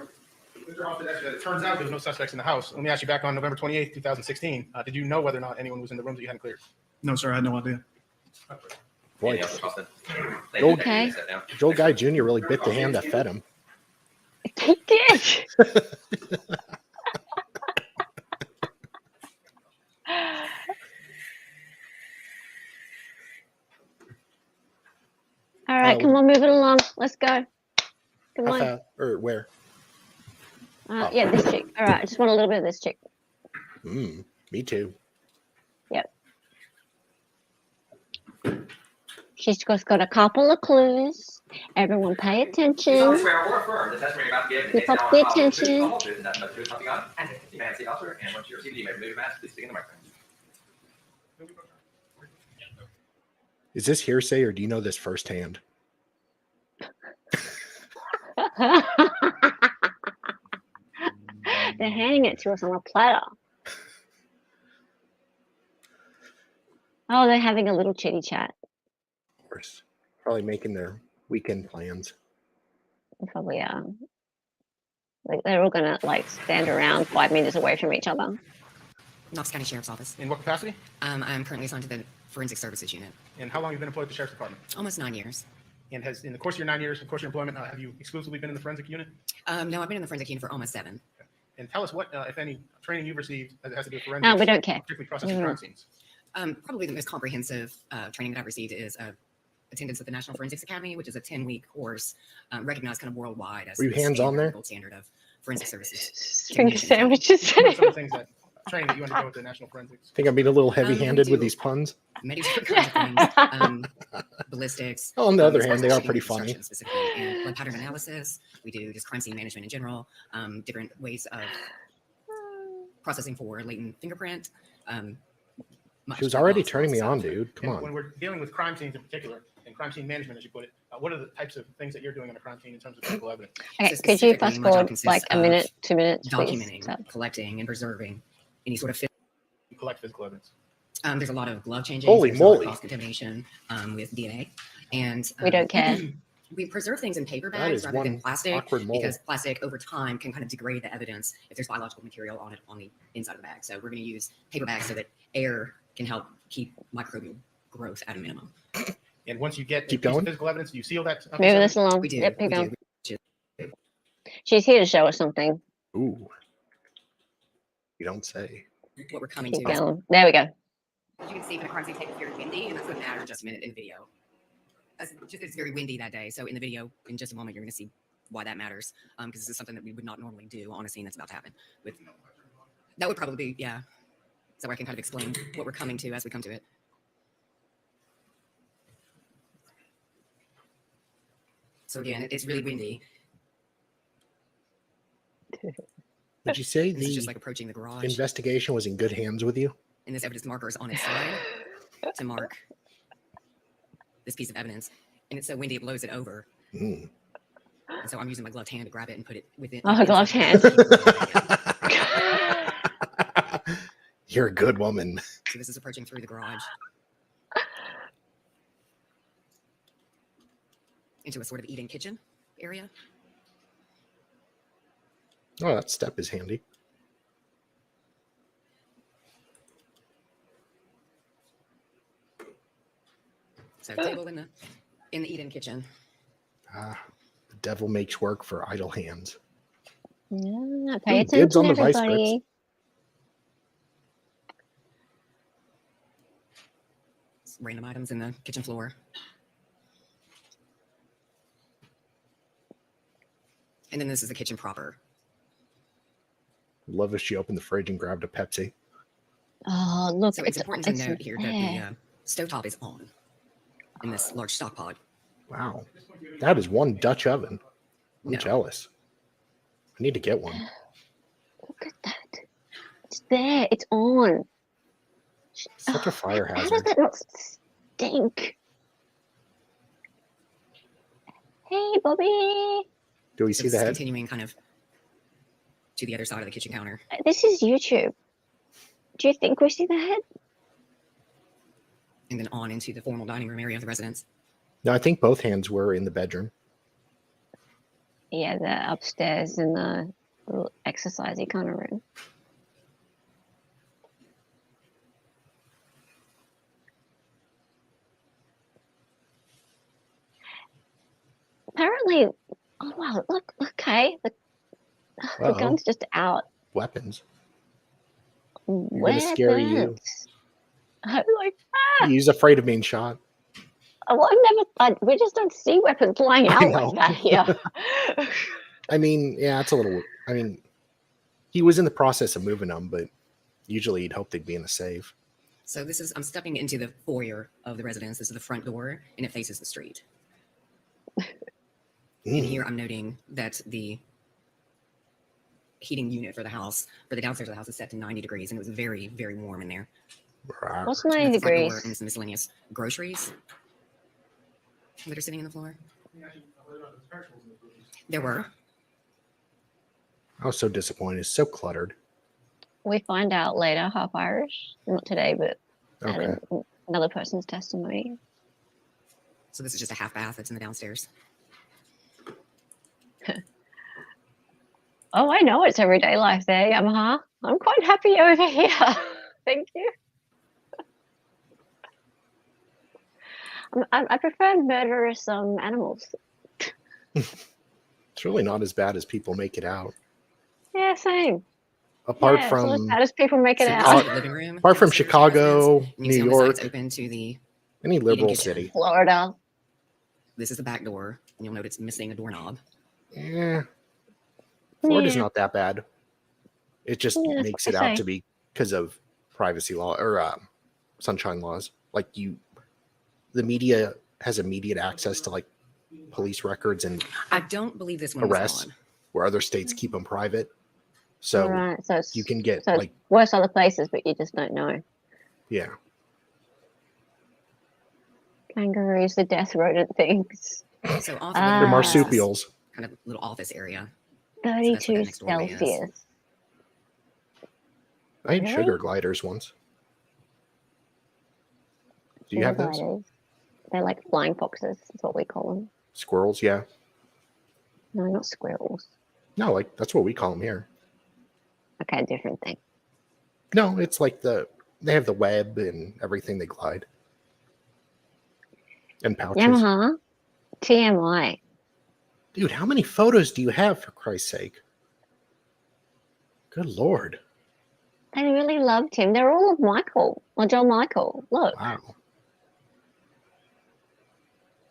Mr. Hoffman, it turns out there was no suspects in the house. Let me ask you, back on November 28th, 2016, did you know whether or not anyone was in the room that you hadn't cleared? No, sir. I had no idea. Boy, Anything else, Austin? Thank Joel- you. Okay. Sit down. Joel Guy Jr. really bit the hand that fed him. He did. All right, Oh. come on, move it along. Let's go. Come How on. fast? Or where? Yeah, this chick. All right, I just want a little bit of this chick. Me too. Yep. She's just got a couple of clues. Everyone pay attention. Swear or affirm the testimony you're about to give Keep is up now the on file. Truth, attention. the whole truth, and nothing but the truth, nothing but God. You may have a seat, officer, and once you're seated, you may remove your mask. Please speak in the microphone. Is this hearsay or do you know this firsthand? They're handing it to us on a platter. Oh, they're having a little chitty chat. Of course. Probably making their weekend plans. They probably are. Like they're all gonna like stand around 5 meters away from each other. Knox County Sheriff's Office. In what capacity? I'm currently assigned to the Forensic Services Unit. And how long have you been employed at the Sheriff's Department? Almost 9 years. And has, in the course of your 9 years, of course, your employment, have you exclusively been in the forensic unit? No, I've been in the Forensic Unit for almost 7. And tell us what, if any, training you've received that has to do with forensics. No, we don't care. Particularly processing crime scenes. Probably the most comprehensive training that I've received is attendance at the National Forensics Academy, which is a 10-week course recognized kind of worldwide as Were you the hands-on there? gold standard of forensic services. String sandwiches. What are some of the things that training that you undergo with the National Forensics? Think I'm being a little we heavy-handed with do these puns? Many different kinds of things. Ballistics. On the other hand, explosive they are shooting pretty construction funny. Specifically, and blood pattern analysis. We do just crime scene management in general. Different ways of processing for latent fingerprint. She was already turning me on, dude. Come And when on. we're dealing with crime scenes in particular, and crime scene management, as you put it, what are the types of things that you're doing on a crime scene in terms of physical evidence? Okay, So could you specifically, fast my job forward consists like a of minute, 2 minutes, please? Documenting, collecting, and preserving any sort of You collect physical evidence. There's a lot of glove changing. Holy there's a lot of moly. cross contamination with DNA, and We don't care. We preserve things in paper That bags is rather than one plastic awkward mole. because plastic over time can kind of degrade the evidence if there's biological material on it on the inside of the bag. So we're going to use paper bags so that air can help keep microbial growth at a minimum. And once you get Keep a piece going. of physical evidence, do you seal that? Move this along. We do. Yep, keep we going. do. She's here to show us something. Ooh. You don't say. What we're coming Keep to. going. There we go. As you can see from the crime scene tape, it's very windy, and that's what matters just a minute in the video. It's very windy that day. So in the video, in just a moment, you're going to see why that matters. Because this is something that we would not normally do on a scene that's about to happen. That would probably be, yeah. So I can kind of explain what we're coming to as we come to it. So again, it's really windy. Did you say This is the just like approaching the garage. investigation was in good hands with you? And this evidence marker is on its side to mark this piece of evidence. And it's so windy, it blows it over. Mm. And so I'm using my gloved hand to grab it and put it within. Oh, gloved hand. You're a good woman. So this is approaching through the garage into a sort of eating kitchen area. Oh, that step is handy. So table in the eat-in kitchen. The devil makes work for idle hands. Yeah, pay Ooh, attention, dibs on the vice everybody. Random items in the kitchen floor. And then this is the kitchen proper. Love if she opened the fridge and grabbed a Pepsi. Oh, look. So it's important to it's note here that there. the stovetop is on in this large stock pod. Wow. That is one Dutch oven. I'm No. jealous. I need to get one. Look at that. It's there. It's on. Such a fire How does hazard. that not stink? Hey, Bobby. Do we So see this the is head? continuing kind of to the other side of the kitchen counter. This is YouTube. Do you think we see the head? And then on into the formal dining room area of the residence. No, I think both hands were in the bedroom. Yeah, the upstairs in the little exercisey kind of room. Apparently, oh wow, look, okay, the Uh-oh. gun's just out. Weapons. Where scare you. burns? I'm like, He's afraid of being shot. well, we just don't see weapons lying I out know. like that here. I mean, yeah, it's a little. I mean, he was in the process of moving them, but usually you'd hope they'd be in the safe. So I'm stepping into the foyer of the residence. This is the front door, and it faces the street. And here I'm noting that the heating unit for the house, for the downstairs of the house, is set to 90 degrees, and it was very, very warm in there. What's And 90 at the front door degrees? and some miscellaneous groceries that are sitting on the floor. There were. I was so disappointed. It's so cluttered. We find out later, half Irish. Not today, but Okay. another person's testimony. So this is just a half bath that's in the downstairs. Oh, I know it's everyday life there, Yamaha. I'm quite happy over here. Thank you. I prefer murderous animals. It's really not as bad as people make it out. Yeah, same. Apart Yeah, it's not as from bad as people make it So this is out. the living room. apart from downstairs Chicago, residence. And New you see on the side York, it's open to the any liberal kitchen. city. Florida. This is the back door, and you'll note it's missing a doorknob. Yeah. Florida's Yeah. not that bad. It just Yeah, that's makes what it they out say. to be because of privacy law or sunshine laws. Like the media has immediate access to like police records and I don't believe this one was arrests, on. where other states keep them private. So right, so it's, you can get so it's like, worse other places, but you just don't know. yeah. Kangaroos, the death rodent things. So off of They're Ah. the marsupials. kind of little office area. So that's what that 32 next doorway is. Celsius. I had Really? sugar gliders once. Do you have those? gliders. They're like flying foxes. That's what we call them. Squirrels, yeah. No, not squirrels. No, like that's what we call them here. Okay, different thing. No, it's like they have the web and everything they glide. And pouches. Yamaha, TMI. Dude, how many photos do you have, for Christ's sake? Good Lord. They really loved him. They're all of Michael, or John Michael. Look, Wow.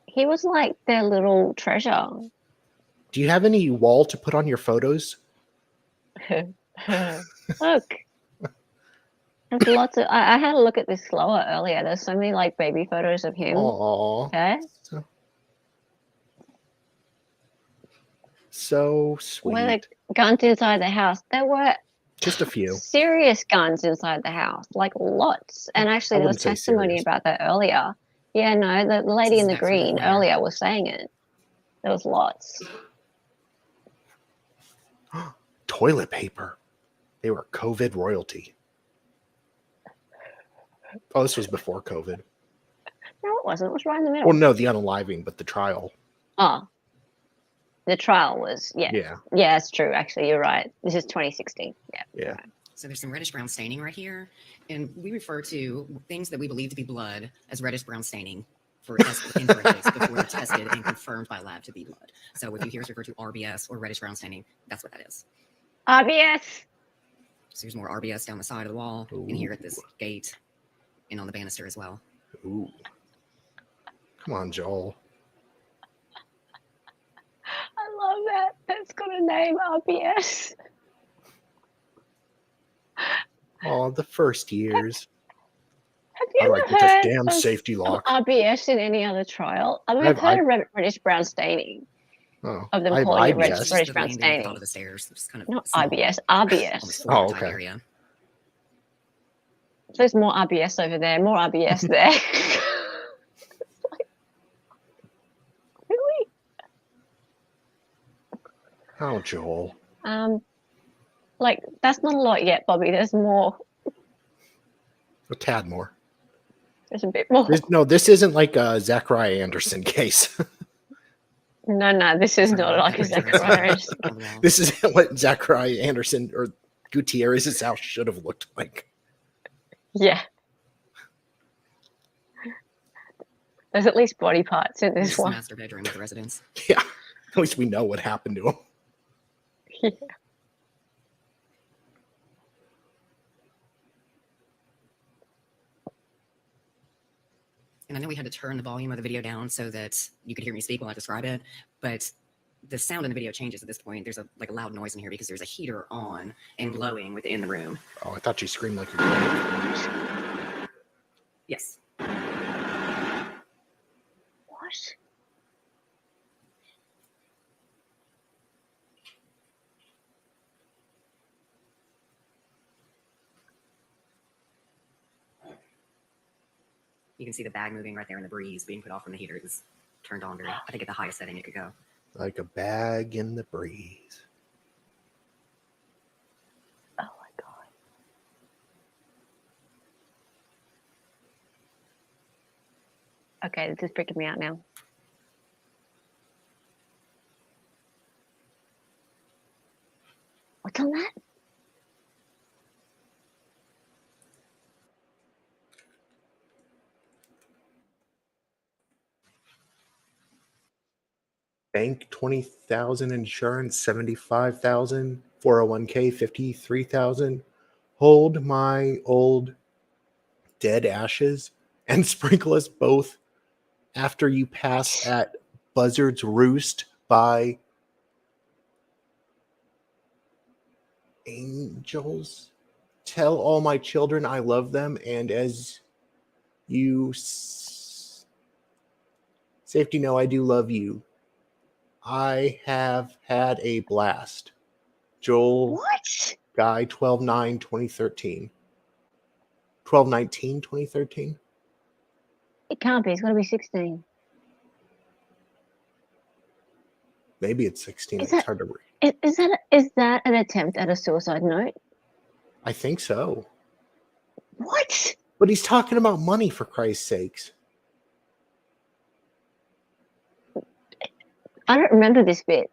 he was like their little treasure. Do you have any wall to put on your photos? Look. There's lots of. I had a look at this slower earlier. There's so many like baby photos of him. Aww. Okay. So sweet. Were there guns inside the house? There were Just a few. serious guns inside the house, like lots. And actually, there was wouldn't say testimony serious. about that earlier. Yeah, no, the lady in the green earlier was saying it. There was lots. Toilet paper. They were COVID royalty. Oh, this was before COVID. No, it wasn't. It was right in the middle. Well, no, the unaliving, but the trial. Oh, the trial was, yeah. Yeah. Yeah, it's true. Actually, you're right. This is 2016. Yeah. Yeah. So there's some reddish brown staining right here. And we refer to things that we believe to be blood as reddish brown staining for tests in forensics before they're tested and confirmed by lab to be blood. So if you hear us refer to RBS or reddish brown staining, that's what that is. RBS. So there's more RBS down the side of the wall and here at this gate and on the banister as well. Ooh. Come on, Joel. I love that. That's got a name, RBS. Oh, the first years. Have you I ever like with heard this damn of safety lock. RBS in any other trial? I mean, I've heard of reddish brown staining. Oh, Of them I have calling it IBS. reddish brown At the staining. top of the stairs, just kind of Not small, IBS, on the RBS. floor Oh, type okay. area. So there's more RBS over there, more RBS there. Really? Oh, Joel. Like that's not a lot yet, Bobby. There's more. A tad more. There's a bit more. This isn't like a Zachariah Anderson case. No, this is not like a Zachariah. This is what Zachariah Anderson or Gutierrez's house should have looked like. Yeah. There's at least body parts in This this is the one. master bedroom of the residence. Yeah. At least we know what happened to him. Yeah. And I know we had to turn the volume of the video down so that you could hear me speak while I describe it, but the sound in the video changes at this point. There's a loud noise in here because there's a heater on and glowing within the room. Oh, I thought you screamed like a girl. Yes. What? You can see the bag moving right there in the breeze being put off from the heater. It was turned on very, I think at the highest setting it could go. Like a bag in the breeze. Oh my god. Okay, this is freaking me out now. What's on that? Bank 20,000, insurance 75,000, 401k 53,000. Hold my old dead ashes and sprinkle us both after you pass at Buzzard's Roost by angels. Tell all my children I love them, and as you safety know I do love you. I have had a blast. Joel What? Guy 12/9/2013. 12/19/2013. It can't be. It's got to be 16. Maybe it's 16. Is It's that- hard to read. Is that an attempt at a suicide note? I think so. What? But he's talking about money, for Christ's sakes. I don't remember this bit.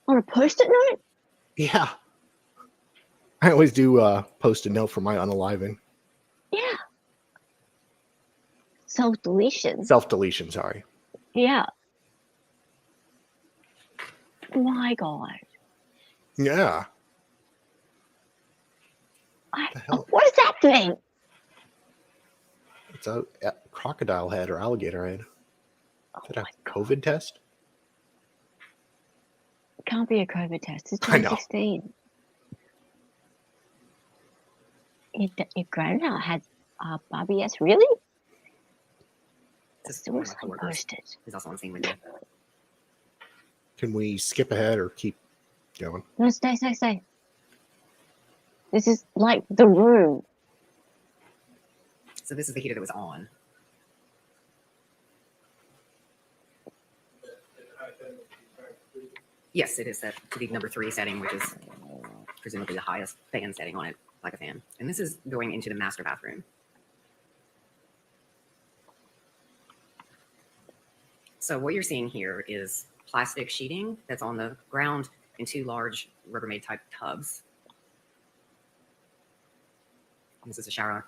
On a post-it note? Yeah. I always do post a note for my unaliving. Yeah. Self-deletion. Self-deletion, sorry. Yeah. My God. Yeah. What is that thing? It's a crocodile head or alligator head. Is that a COVID test? It can't be a COVID test. It's I know. 2016. Your grandma had RBS. Really? This is one of my Suicide coworkers. posted. He's also on the same window. Can we skip ahead or keep going? No, stay. This is like the room. So this is the heater that was on. Yes, it is set to the number 3 setting, which is presumably the highest fan setting on it, like a fan. And this is going into the master bathroom. So what you're seeing here is plastic sheeting that's on the ground in 2 large Rubbermaid type tubs. And this is a shower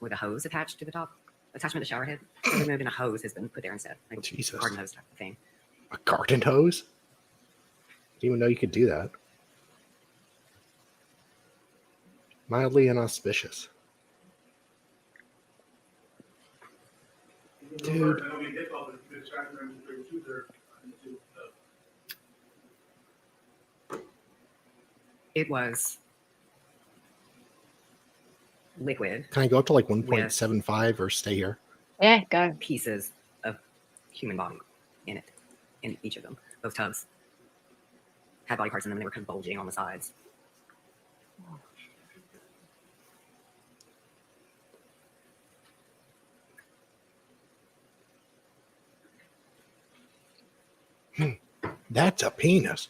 with a hose attached to the top. Attachment to shower head. So removed and a hose has been put there instead. Like a Jesus. garden hose type of thing. A garden hose? Didn't even know you could do that. Mildly inauspicious. Dude. It was liquid. Can I go up to like 1.75 or stay here? Yeah, go. Pieces of human body in it, in each of them. Both tubs had body parts in them. They were kind of bulging on the sides. That's a penis.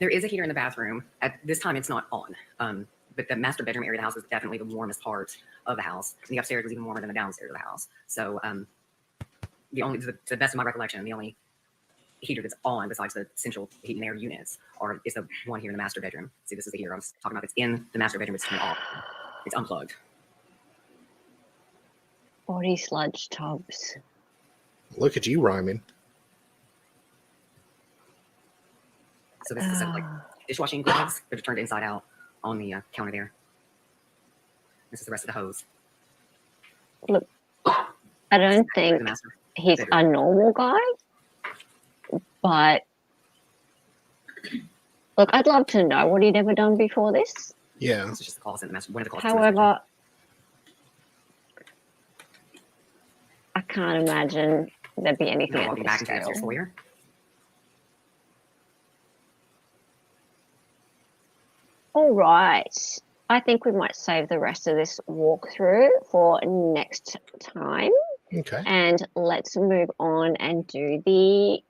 There is a heater in the bathroom. At this time, it's not on. But the master bedroom area of the house was definitely the warmest part of the house. And the upstairs was even warmer than the downstairs of the house. So to the best of my recollection, the only heater that's on besides the central heat and air units is the one here in the master bedroom. See, this is the heater I'm talking about. It's in the master bedroom. It's turned off. It's unplugged. Body sludge tubs. Look at you rhyming. So this is a set of like dishwashing gloves that are turned inside out on the counter there. This is the rest of the hose. Look, I don't think he's a normal guy, but look, I'd love to know what he'd ever done before this. Yeah. This is just the closet in the master. One of the closets. However, I can't imagine there'd be anything at walking this back into the upstairs scale. foyer. All right. I think we might save the rest of this walkthrough for next time. Okay. And let's move on and do the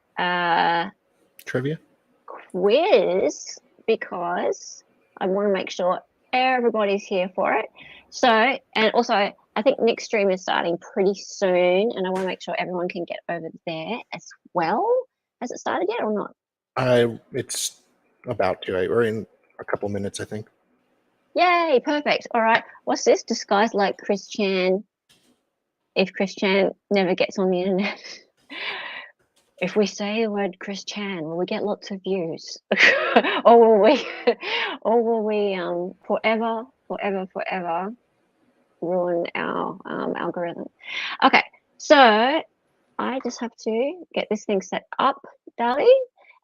Trivia? quiz, because I want to make sure everybody's here for it. So, and also, I think Nick's stream is starting pretty soon, and I want to make sure everyone can get over there as well. Has it started yet or not? It's about to. We're in a couple minutes, I think. Yay, perfect. All right. What's this? Disguised like Chris Chan. If Chris Chan never gets on the internet. If we say the word Chris Chan, will we get lots of views? or will we forever ruin our algorithm? Okay, so I just have to get this thing set up, Dali.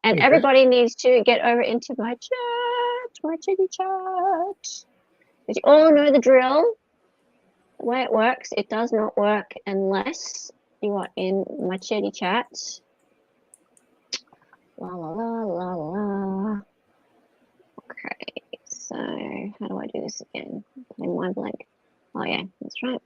And Okay. everybody needs to get over into my chat, my chitty chat. Because you all know the drill. The way it works, it does not work unless you are in my chitty chat. La la la la la. Okay, so how do I do this again? My mind blank. Oh yeah, that's right.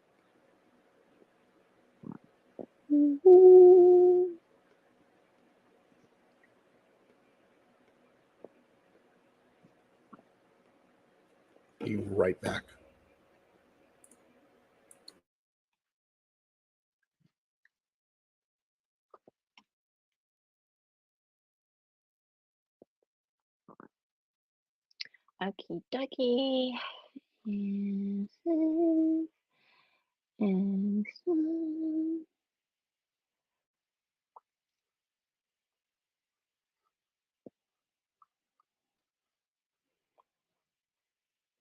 Be right back. Okie dokie. And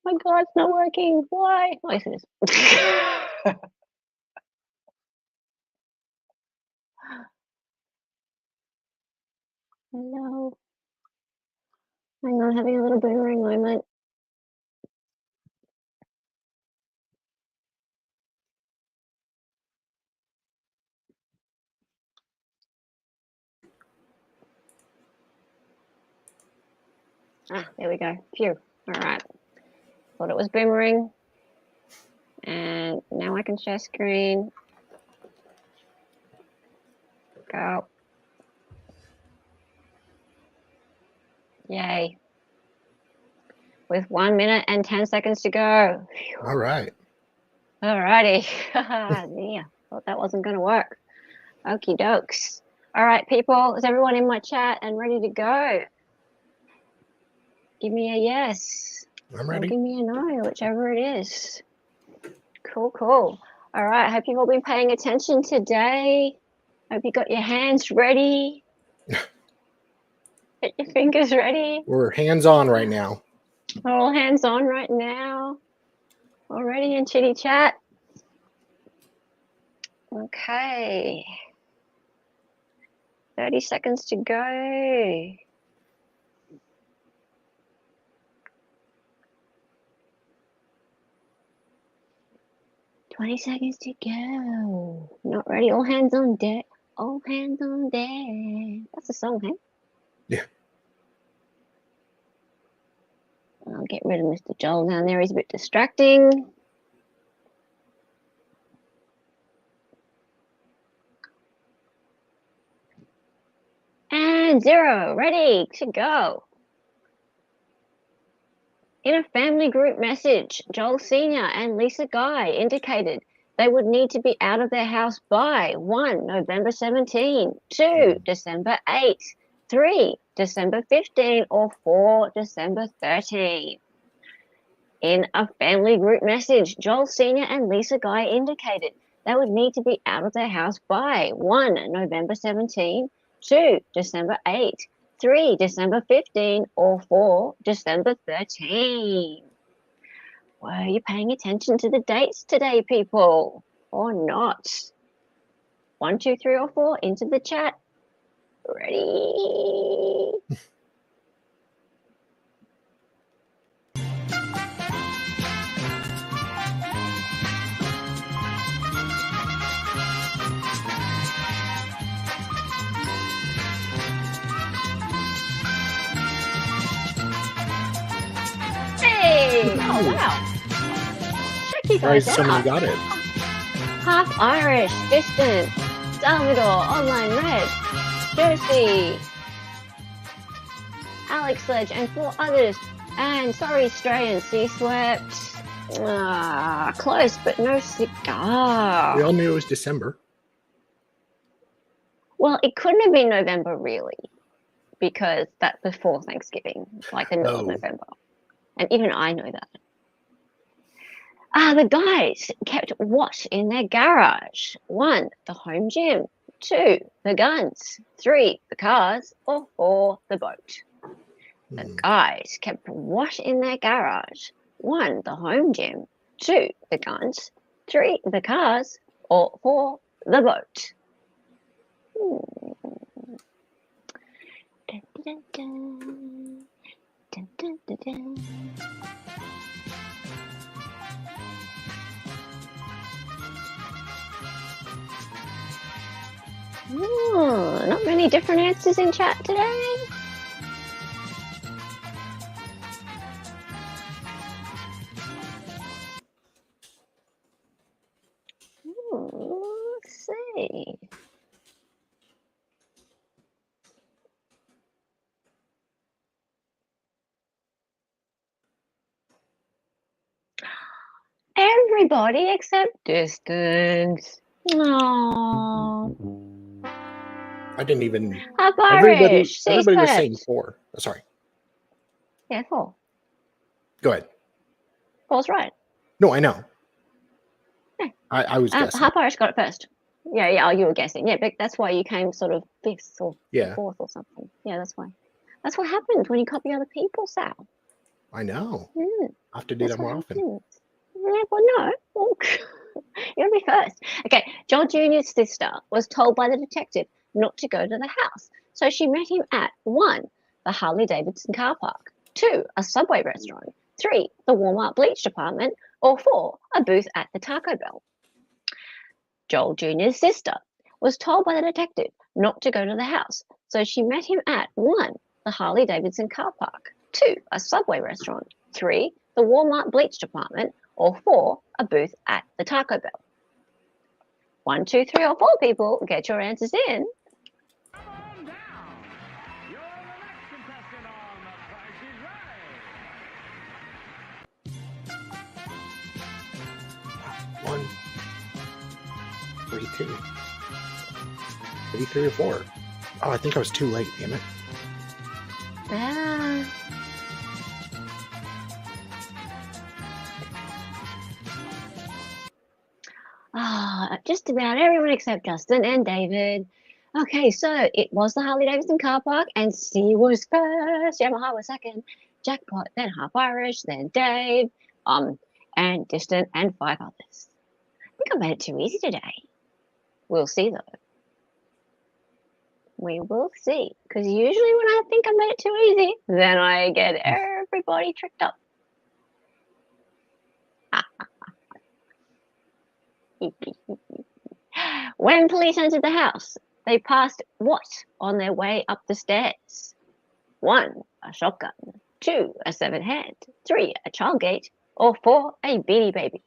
my God, it's not working. Why? Oh, yes, it is. Hello. Hang on, having a little boomerang moment. Ah, there we go. Phew. All right. Thought it was boomerang. And now I can share screen. Go. Yay. With 1 minute and 10 seconds to go. All right. All righty. Yeah, thought that wasn't going to work. Okie dokes. All right, people. Is everyone in my chat and ready to go? Give me a yes. I'm Or ready. give me a no, whichever it is. Cool, cool. All right. Hope you've all been paying attention today. Hope you got your hands ready. Get your fingers ready. We're hands-on right now. All hands on right now. Already in chitty chat. Okay. 30 seconds to go. $20 to go. Not ready. All hands on deck. All hands on deck. That's a song, hey? Yeah. I'll get rid of Mr. Joel down there. He's a bit distracting. And 0. Ready to go. In a family group message, Joel Sr. and Lisa Guy indicated they would need to be out of their house by 1. November 17, 2. December 8, 3. December 15, or 4. December 13. In a family group message, Joel Sr. and Lisa Guy indicated they would need to be out of their house by 1. November 17, 2. December 8, 3. December 15, or 4. December 13. Were you paying attention to the dates today, people, or not? 1, 2, 3, or 4 into the chat. Ready? Hey! Oh, wow. Check you guys Surprised somebody out. got it. Half Irish, distant, Salvador, online red, Jersey, Alex Sledge, and 4 others. And sorry, Australian, sea swept. Close, but no cigar. We all knew it was December. Well, it couldn't have been November, really, because that's before Thanksgiving, like the middle of November. And even I know that. The guys kept what in their garage? 1, the home gym. 2, the guns. 3, the cars. Or 4, the boat. The guys kept what in their garage? 1, the home gym. 2, the guns. 3, the cars. Or 4, the boat. Dun, dun, dun. Dun, dun, dun, dun. Not many different answers in chat today. Let's see. Everybody except distance. Oh, I didn't even. half Everybody, Irish. everybody was saying C-spec. 4. Oh, sorry. Yeah, 4. Go ahead. 4's right. No, I know. Yeah. I was guessing. Half Irish got it first. Yeah. Oh, you were guessing. Yeah, but that's why you came sort of 5th or Yeah. 4th or something. Yeah, that's why. That's what happens when you copy other people, Sal. I know. Mm, I have to do that's that more what often. happens. Yeah, well, no. Well, you'll be first. Okay, Joel Jr.'s sister was told by the detective not to go to the house. So she met him at 1, the Harley Davidson car park, 2, a Subway restaurant, 3, the Walmart bleach department, or 4, a booth at the Taco Bell. Joel Jr.'s sister was told by the detective not to go to the house. So she met him at 1, the Harley Davidson car park, 2, a Subway restaurant, 3, the Walmart bleach department, or 4, a booth at the Taco Bell. 1, 2, 3, or 4 people, get your answers in. One, 3, 2. Maybe 3 or 4. Oh, I think I was too late, damn it. Ah. Just about everyone except Justin and David. Okay, so it was the Harley Davidson car park, and C was first, Yamaha was second, Jackpot, then Half Irish, then Dave, and Distant, and 5 others. I think I made it too easy today. We'll see though. We will see, because usually when I think I made it too easy, then I get everybody tricked up. When police entered the house, they passed what on their way up the stairs? 1, a shotgun, 2, a severed head, 3, a child gate, or 4, a Beanie Baby.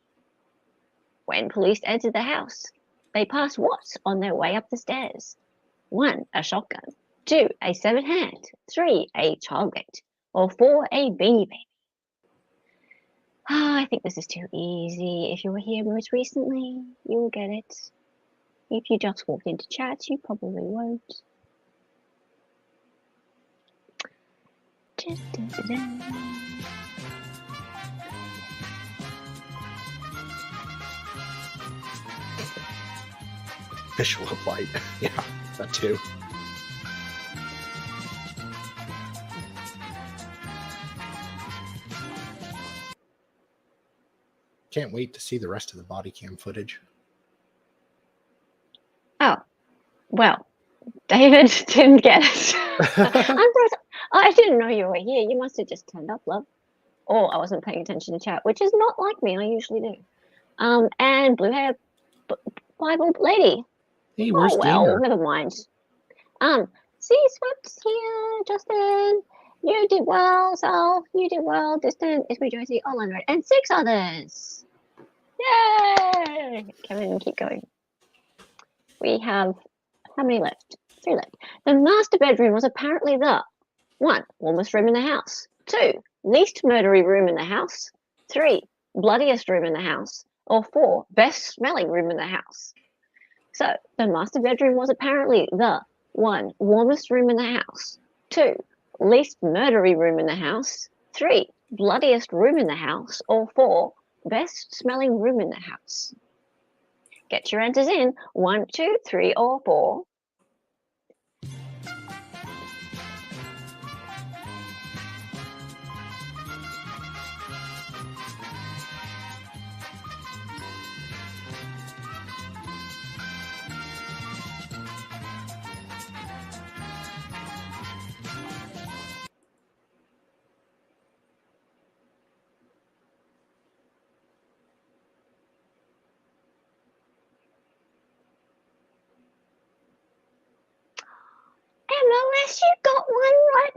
When police entered the house, they passed what on their way up the stairs? 1, a shotgun, 2, a severed hand, 3, a child gate, or 4, a Beanie Baby. I think this is too easy. If you were here most recently, you will get it. If you just walked into chat, you probably won't. Visual of light. Yeah, that too. Can't wait to see the rest of the body cam footage. Oh, well, David didn't get it. I didn't know you were here. You must have just turned up, love. Or I wasn't paying attention to chat, which is not like me. I usually do. And blue hair Bible lady. Hey, where's well, Gamer? never mind. See, Swept here, Justin. You did well, Sal. You did well. Distant is Josie, Orlando, and 6 others. Yay! Kevin, keep going. We have how many left? 3 left. The master bedroom was apparently the 1, warmest room in the house. 2, least murdery room in the house. 3, bloodiest room in the house. Or 4, best smelling room in the house. So the master bedroom was apparently the 1, warmest room in the house. 2, least murdery room in the house. 3, bloodiest room in the house. Or 4, best smelling room in the house. Get your answers in. 1, 2, 3, or 4. MLS, you got one right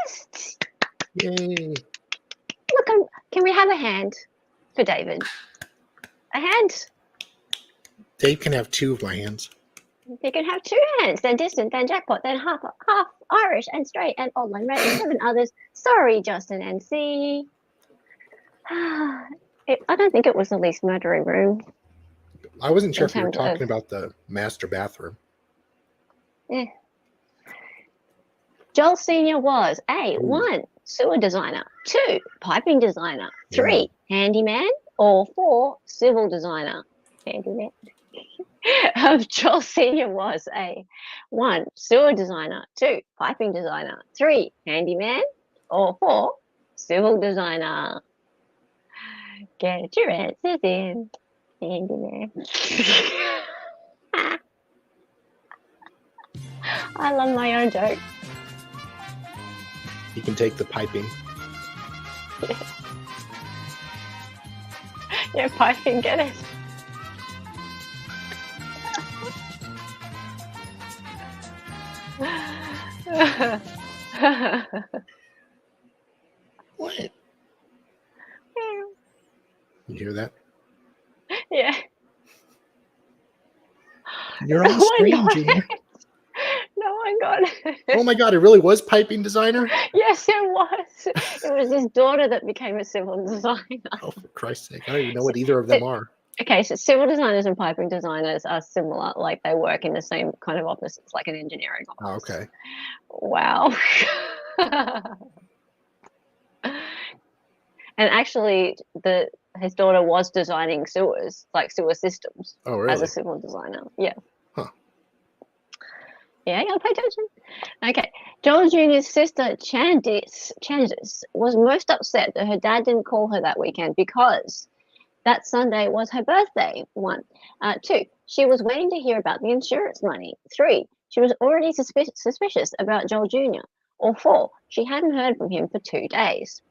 first. Yay. Look, can we have a hand for David? A hand? Dave can have 2 of my hands. You can have 2 hands, then distant, then jackpot, then half Irish and straight and odd line red and 7 others. Sorry, Justin and C. I don't think it was the least murdery room. I wasn't sure In if you were terms of- talking about the master bathroom. Yeah. Joel Sr. was A, 1, sewer designer, 2, piping designer, 3, handyman, or 4, civil designer. Handyman. Joel Sr. was A, 1, sewer designer, 2, piping designer, 3, handyman, or 4, civil designer. Get your answers in. Handyman. I love my own joke. You can take the piping. Yeah, piping, get it. What? You hear that? Yeah. You're on screen, Junior. No one got it. Oh my God, it really was piping designer? Yes, it was. It was his daughter that became a civil designer. Oh, for Christ's sake. I don't even know what either of them are. Okay, so civil designers and piping designers are similar. Like they work in the same kind of offices, like an engineering office. Oh, okay. Wow. And actually, his daughter was designing sewers, like sewer systems, Oh, really? as a civil designer. Yeah. Huh. Yeah, you gotta pay attention. Okay. Joel Jr.'s sister, Candice, was most upset that her dad didn't call her that weekend because that Sunday was her birthday. 1. 2, she was waiting to hear about the insurance money. 3, she was already suspicious about Joel Jr. Or 4, she hadn't heard from him for 2 days.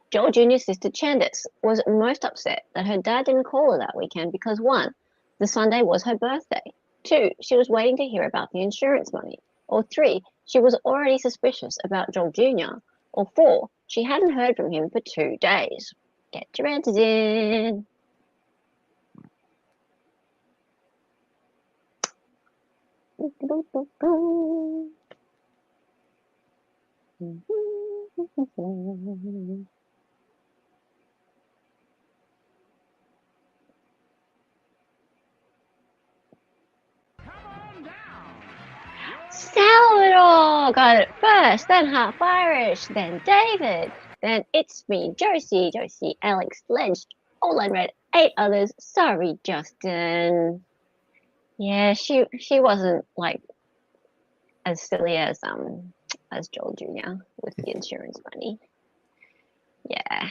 Joel Jr.'s sister, Candice, was most upset that her dad didn't call her that weekend because 1, the Sunday was her birthday. 2, she was waiting to hear about the insurance money. Or 3, she was already suspicious about Joel Jr. Or 4, she hadn't heard from him for 2 days. Get your answers in. Salvador got it first, then half Irish, then David, then it's me, Josie, Alex, Ledge, all unread, 8 others. Sorry, Justin. Yeah, she wasn't like as silly as Joel Jr. with the insurance money. Yeah,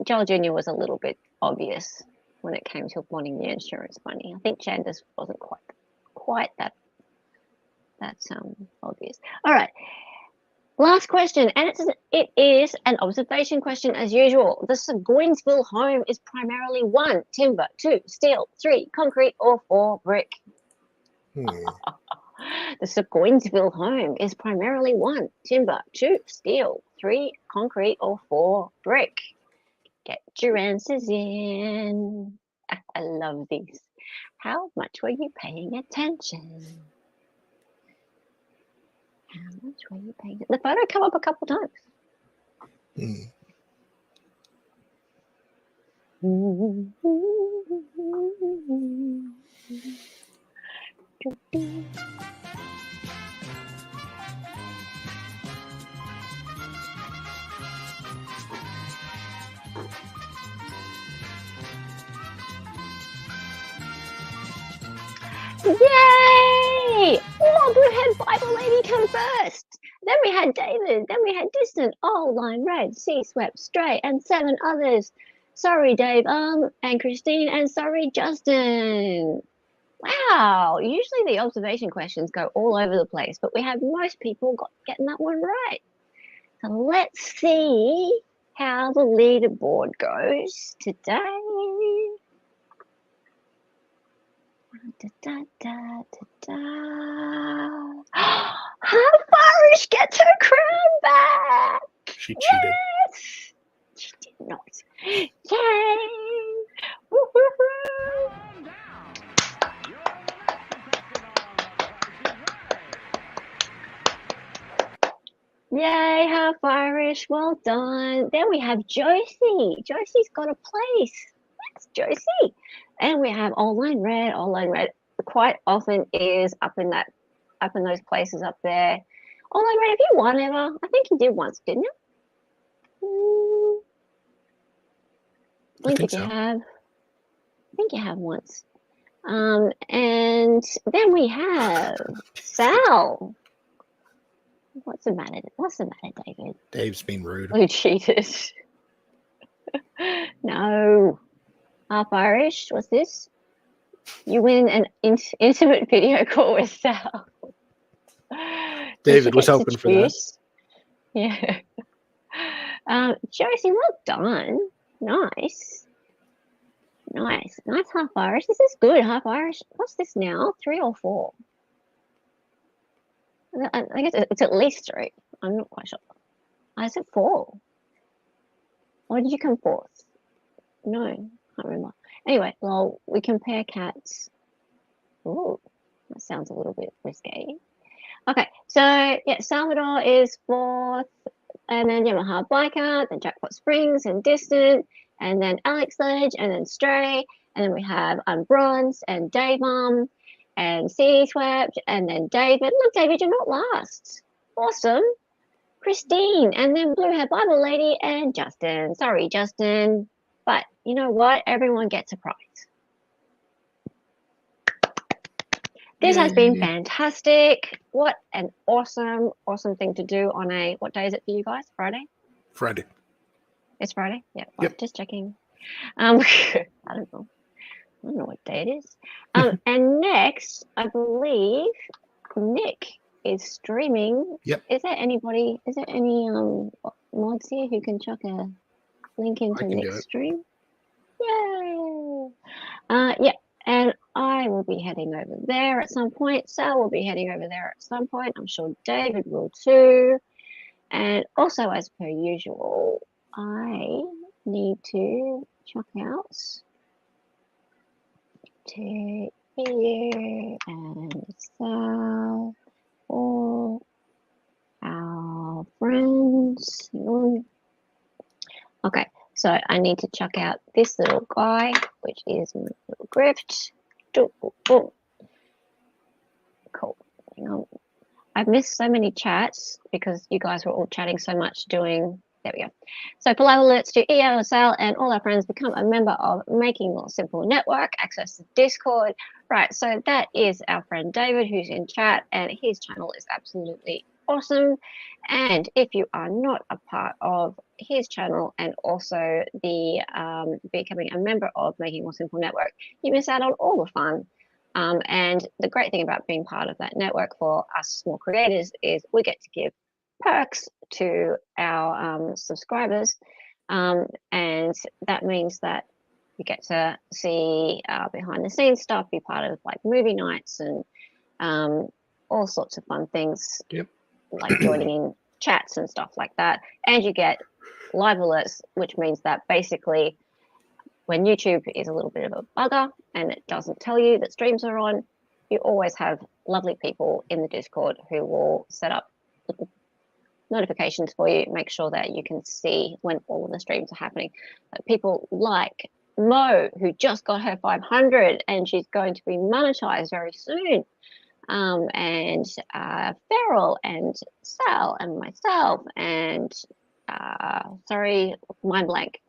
Joel Jr. was a little bit obvious when it came to wanting the insurance money. I think Candace wasn't quite that. That's obvious. All right. Last question, and it is an observation question as usual. The Seguinsville home is primarily 1, timber, 2, steel, 3, concrete, or 4, brick. The Seguinsville home is primarily 1, timber, 2, steel, 3, concrete, or 4, brick. Get your answers in. I love these. How much were you paying attention? How much were you paying? The photo come up a couple times. Yay! Oh, we had Bible Lady come first. Then we had David. Then we had Distant, All Line Red, Sea Swept, Stray, and 7 others. Sorry, Dave, and Christine, and sorry, Justin. Wow, usually the observation questions go all over the place, but we have most people getting that one right. So let's see how the leaderboard goes today. Half Irish gets her crown back. She cheated. Yes! She did not. Yay! Woo-hoo-hoo. Yay, half Irish. Well done. Then we have Josie. Josie's got a place. That's Josie. And we have Old Line Red. Old Line Red quite often is up in those places up there. Old Line Red, have you won ever? I think you did once, didn't you? I think if so. you have. I think you have once. And then we have Sal. What's the matter? David? Dave's being rude. You cheated. No. Half Irish. What's this? You win an intimate video call with Sal. David was hoping for that. Yeah. Josie, well done. Nice. Nice half Irish. This is good, half Irish. What's this now? 3 or 4? I guess it's at least 3. I'm not quite sure. Is it 4? Or did you come 4th? No, can't remember. Anyway, well, we compare cats. Ooh, that sounds a little bit risque. Okay, so yeah, Salvador is 4th, and then Yamaha Biker, then Jackpot Springs and Distant, and then Alex Ledge, and then Stray, and then we have Bronze and Dave and Sea Swept, and then David. Look, David, you're not last. Awesome. Christine, and then Blue Hair Bible Lady, and Justin. Sorry, Justin, but you know what? Everyone gets a prize. This has been fantastic. What an awesome thing to do on what day is it for you guys? Friday? Friday. It's Friday? Yeah, Yep. Just checking. I don't know what day it is. And next, I believe Nick is streaming. Yep. Is there any mods here who can chuck a link into Nick's stream? Yay! Yeah, and I will be heading over there at some point. Sal will be heading over there at some point. I'm sure David will too. And also, as per usual, I need to chuck out to you and Sal, all our friends. Okay, so I need to chuck out this little guy, which is my little grift. Cool. Hang on. I've missed so many chats because you guys were all chatting so much doing. There we go. So for live alerts to ELSL and all our friends, become a member of Making More Simple Network, access the Discord. Right, so that is our friend David who's in chat, and his channel is absolutely awesome. And if you are not a part of his channel and also the becoming a member of Making More Simple Network, you miss out on all the fun. And the great thing about being part of that network for us small creators is we get to give perks to our subscribers, and that means that you get to see behind the scenes stuff, be part of like movie nights and all sorts of fun things. Yep. Like joining in chats and stuff like that, and you get live alerts, which means that basically when YouTube is a little bit of a bugger and it doesn't tell you that streams are on, you always have lovely people in the Discord who will set up notifications for you, make sure that you can see when all of the streams are happening. People like Mo, who just got her 500 and she's going to be monetized very soon. And Feral and Sal and myself and sorry, mind blank.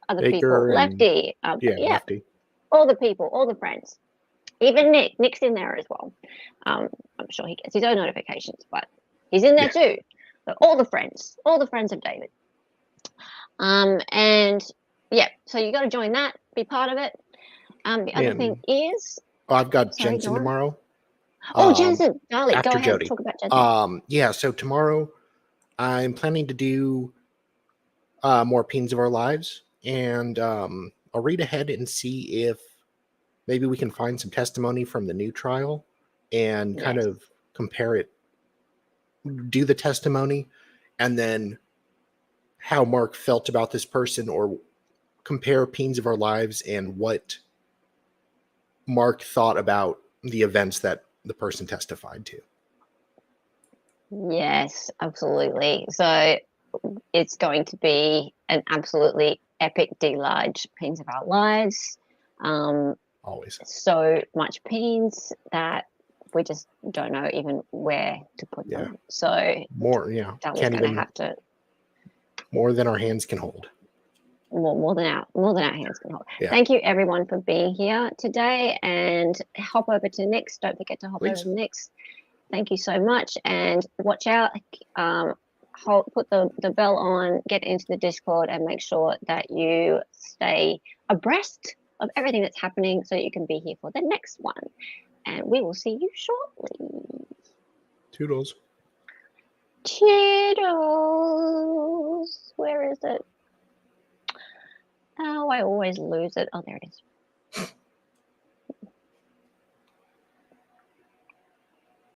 Other Baker people, Lefty, Lefty. All the people, all the friends, even Nick's in there as well. I'm sure he gets his own notifications, but he's in there too. So all the friends of David. And yeah, so you got to join that, be part of it. The other thing is, I've got Jensen tomorrow. Oh, Jensen, darling, after go ahead Jody. Talk about Jensen. Yeah, so tomorrow I'm planning to do more Peens of Our Lives, and I'll read ahead and see if maybe we can find some testimony from the new trial and kind of compare it, do the testimony, and then how Mark felt about this person, or compare Peens of Our Lives and what Mark thought about the events that the person testified to. Yes, absolutely. So it's going to be an absolutely epic delarge Pains of Our Lives. Always. So much pains that we just don't know even where to put them. So More, that was can't going to even have to more than our hands can hold. more than our hands can hold. Yeah. Thank you everyone for being here today, and hop over to Nick's. Don't forget to hop over Please. to Nick's. Thank you so much, and watch out. Put the bell on, get into the Discord, and make sure that you stay abreast of everything that's happening so you can be here for the next one. And we will see you shortly. Toodles. Toodles. Where is it? Oh, I always lose it. Oh, there it is.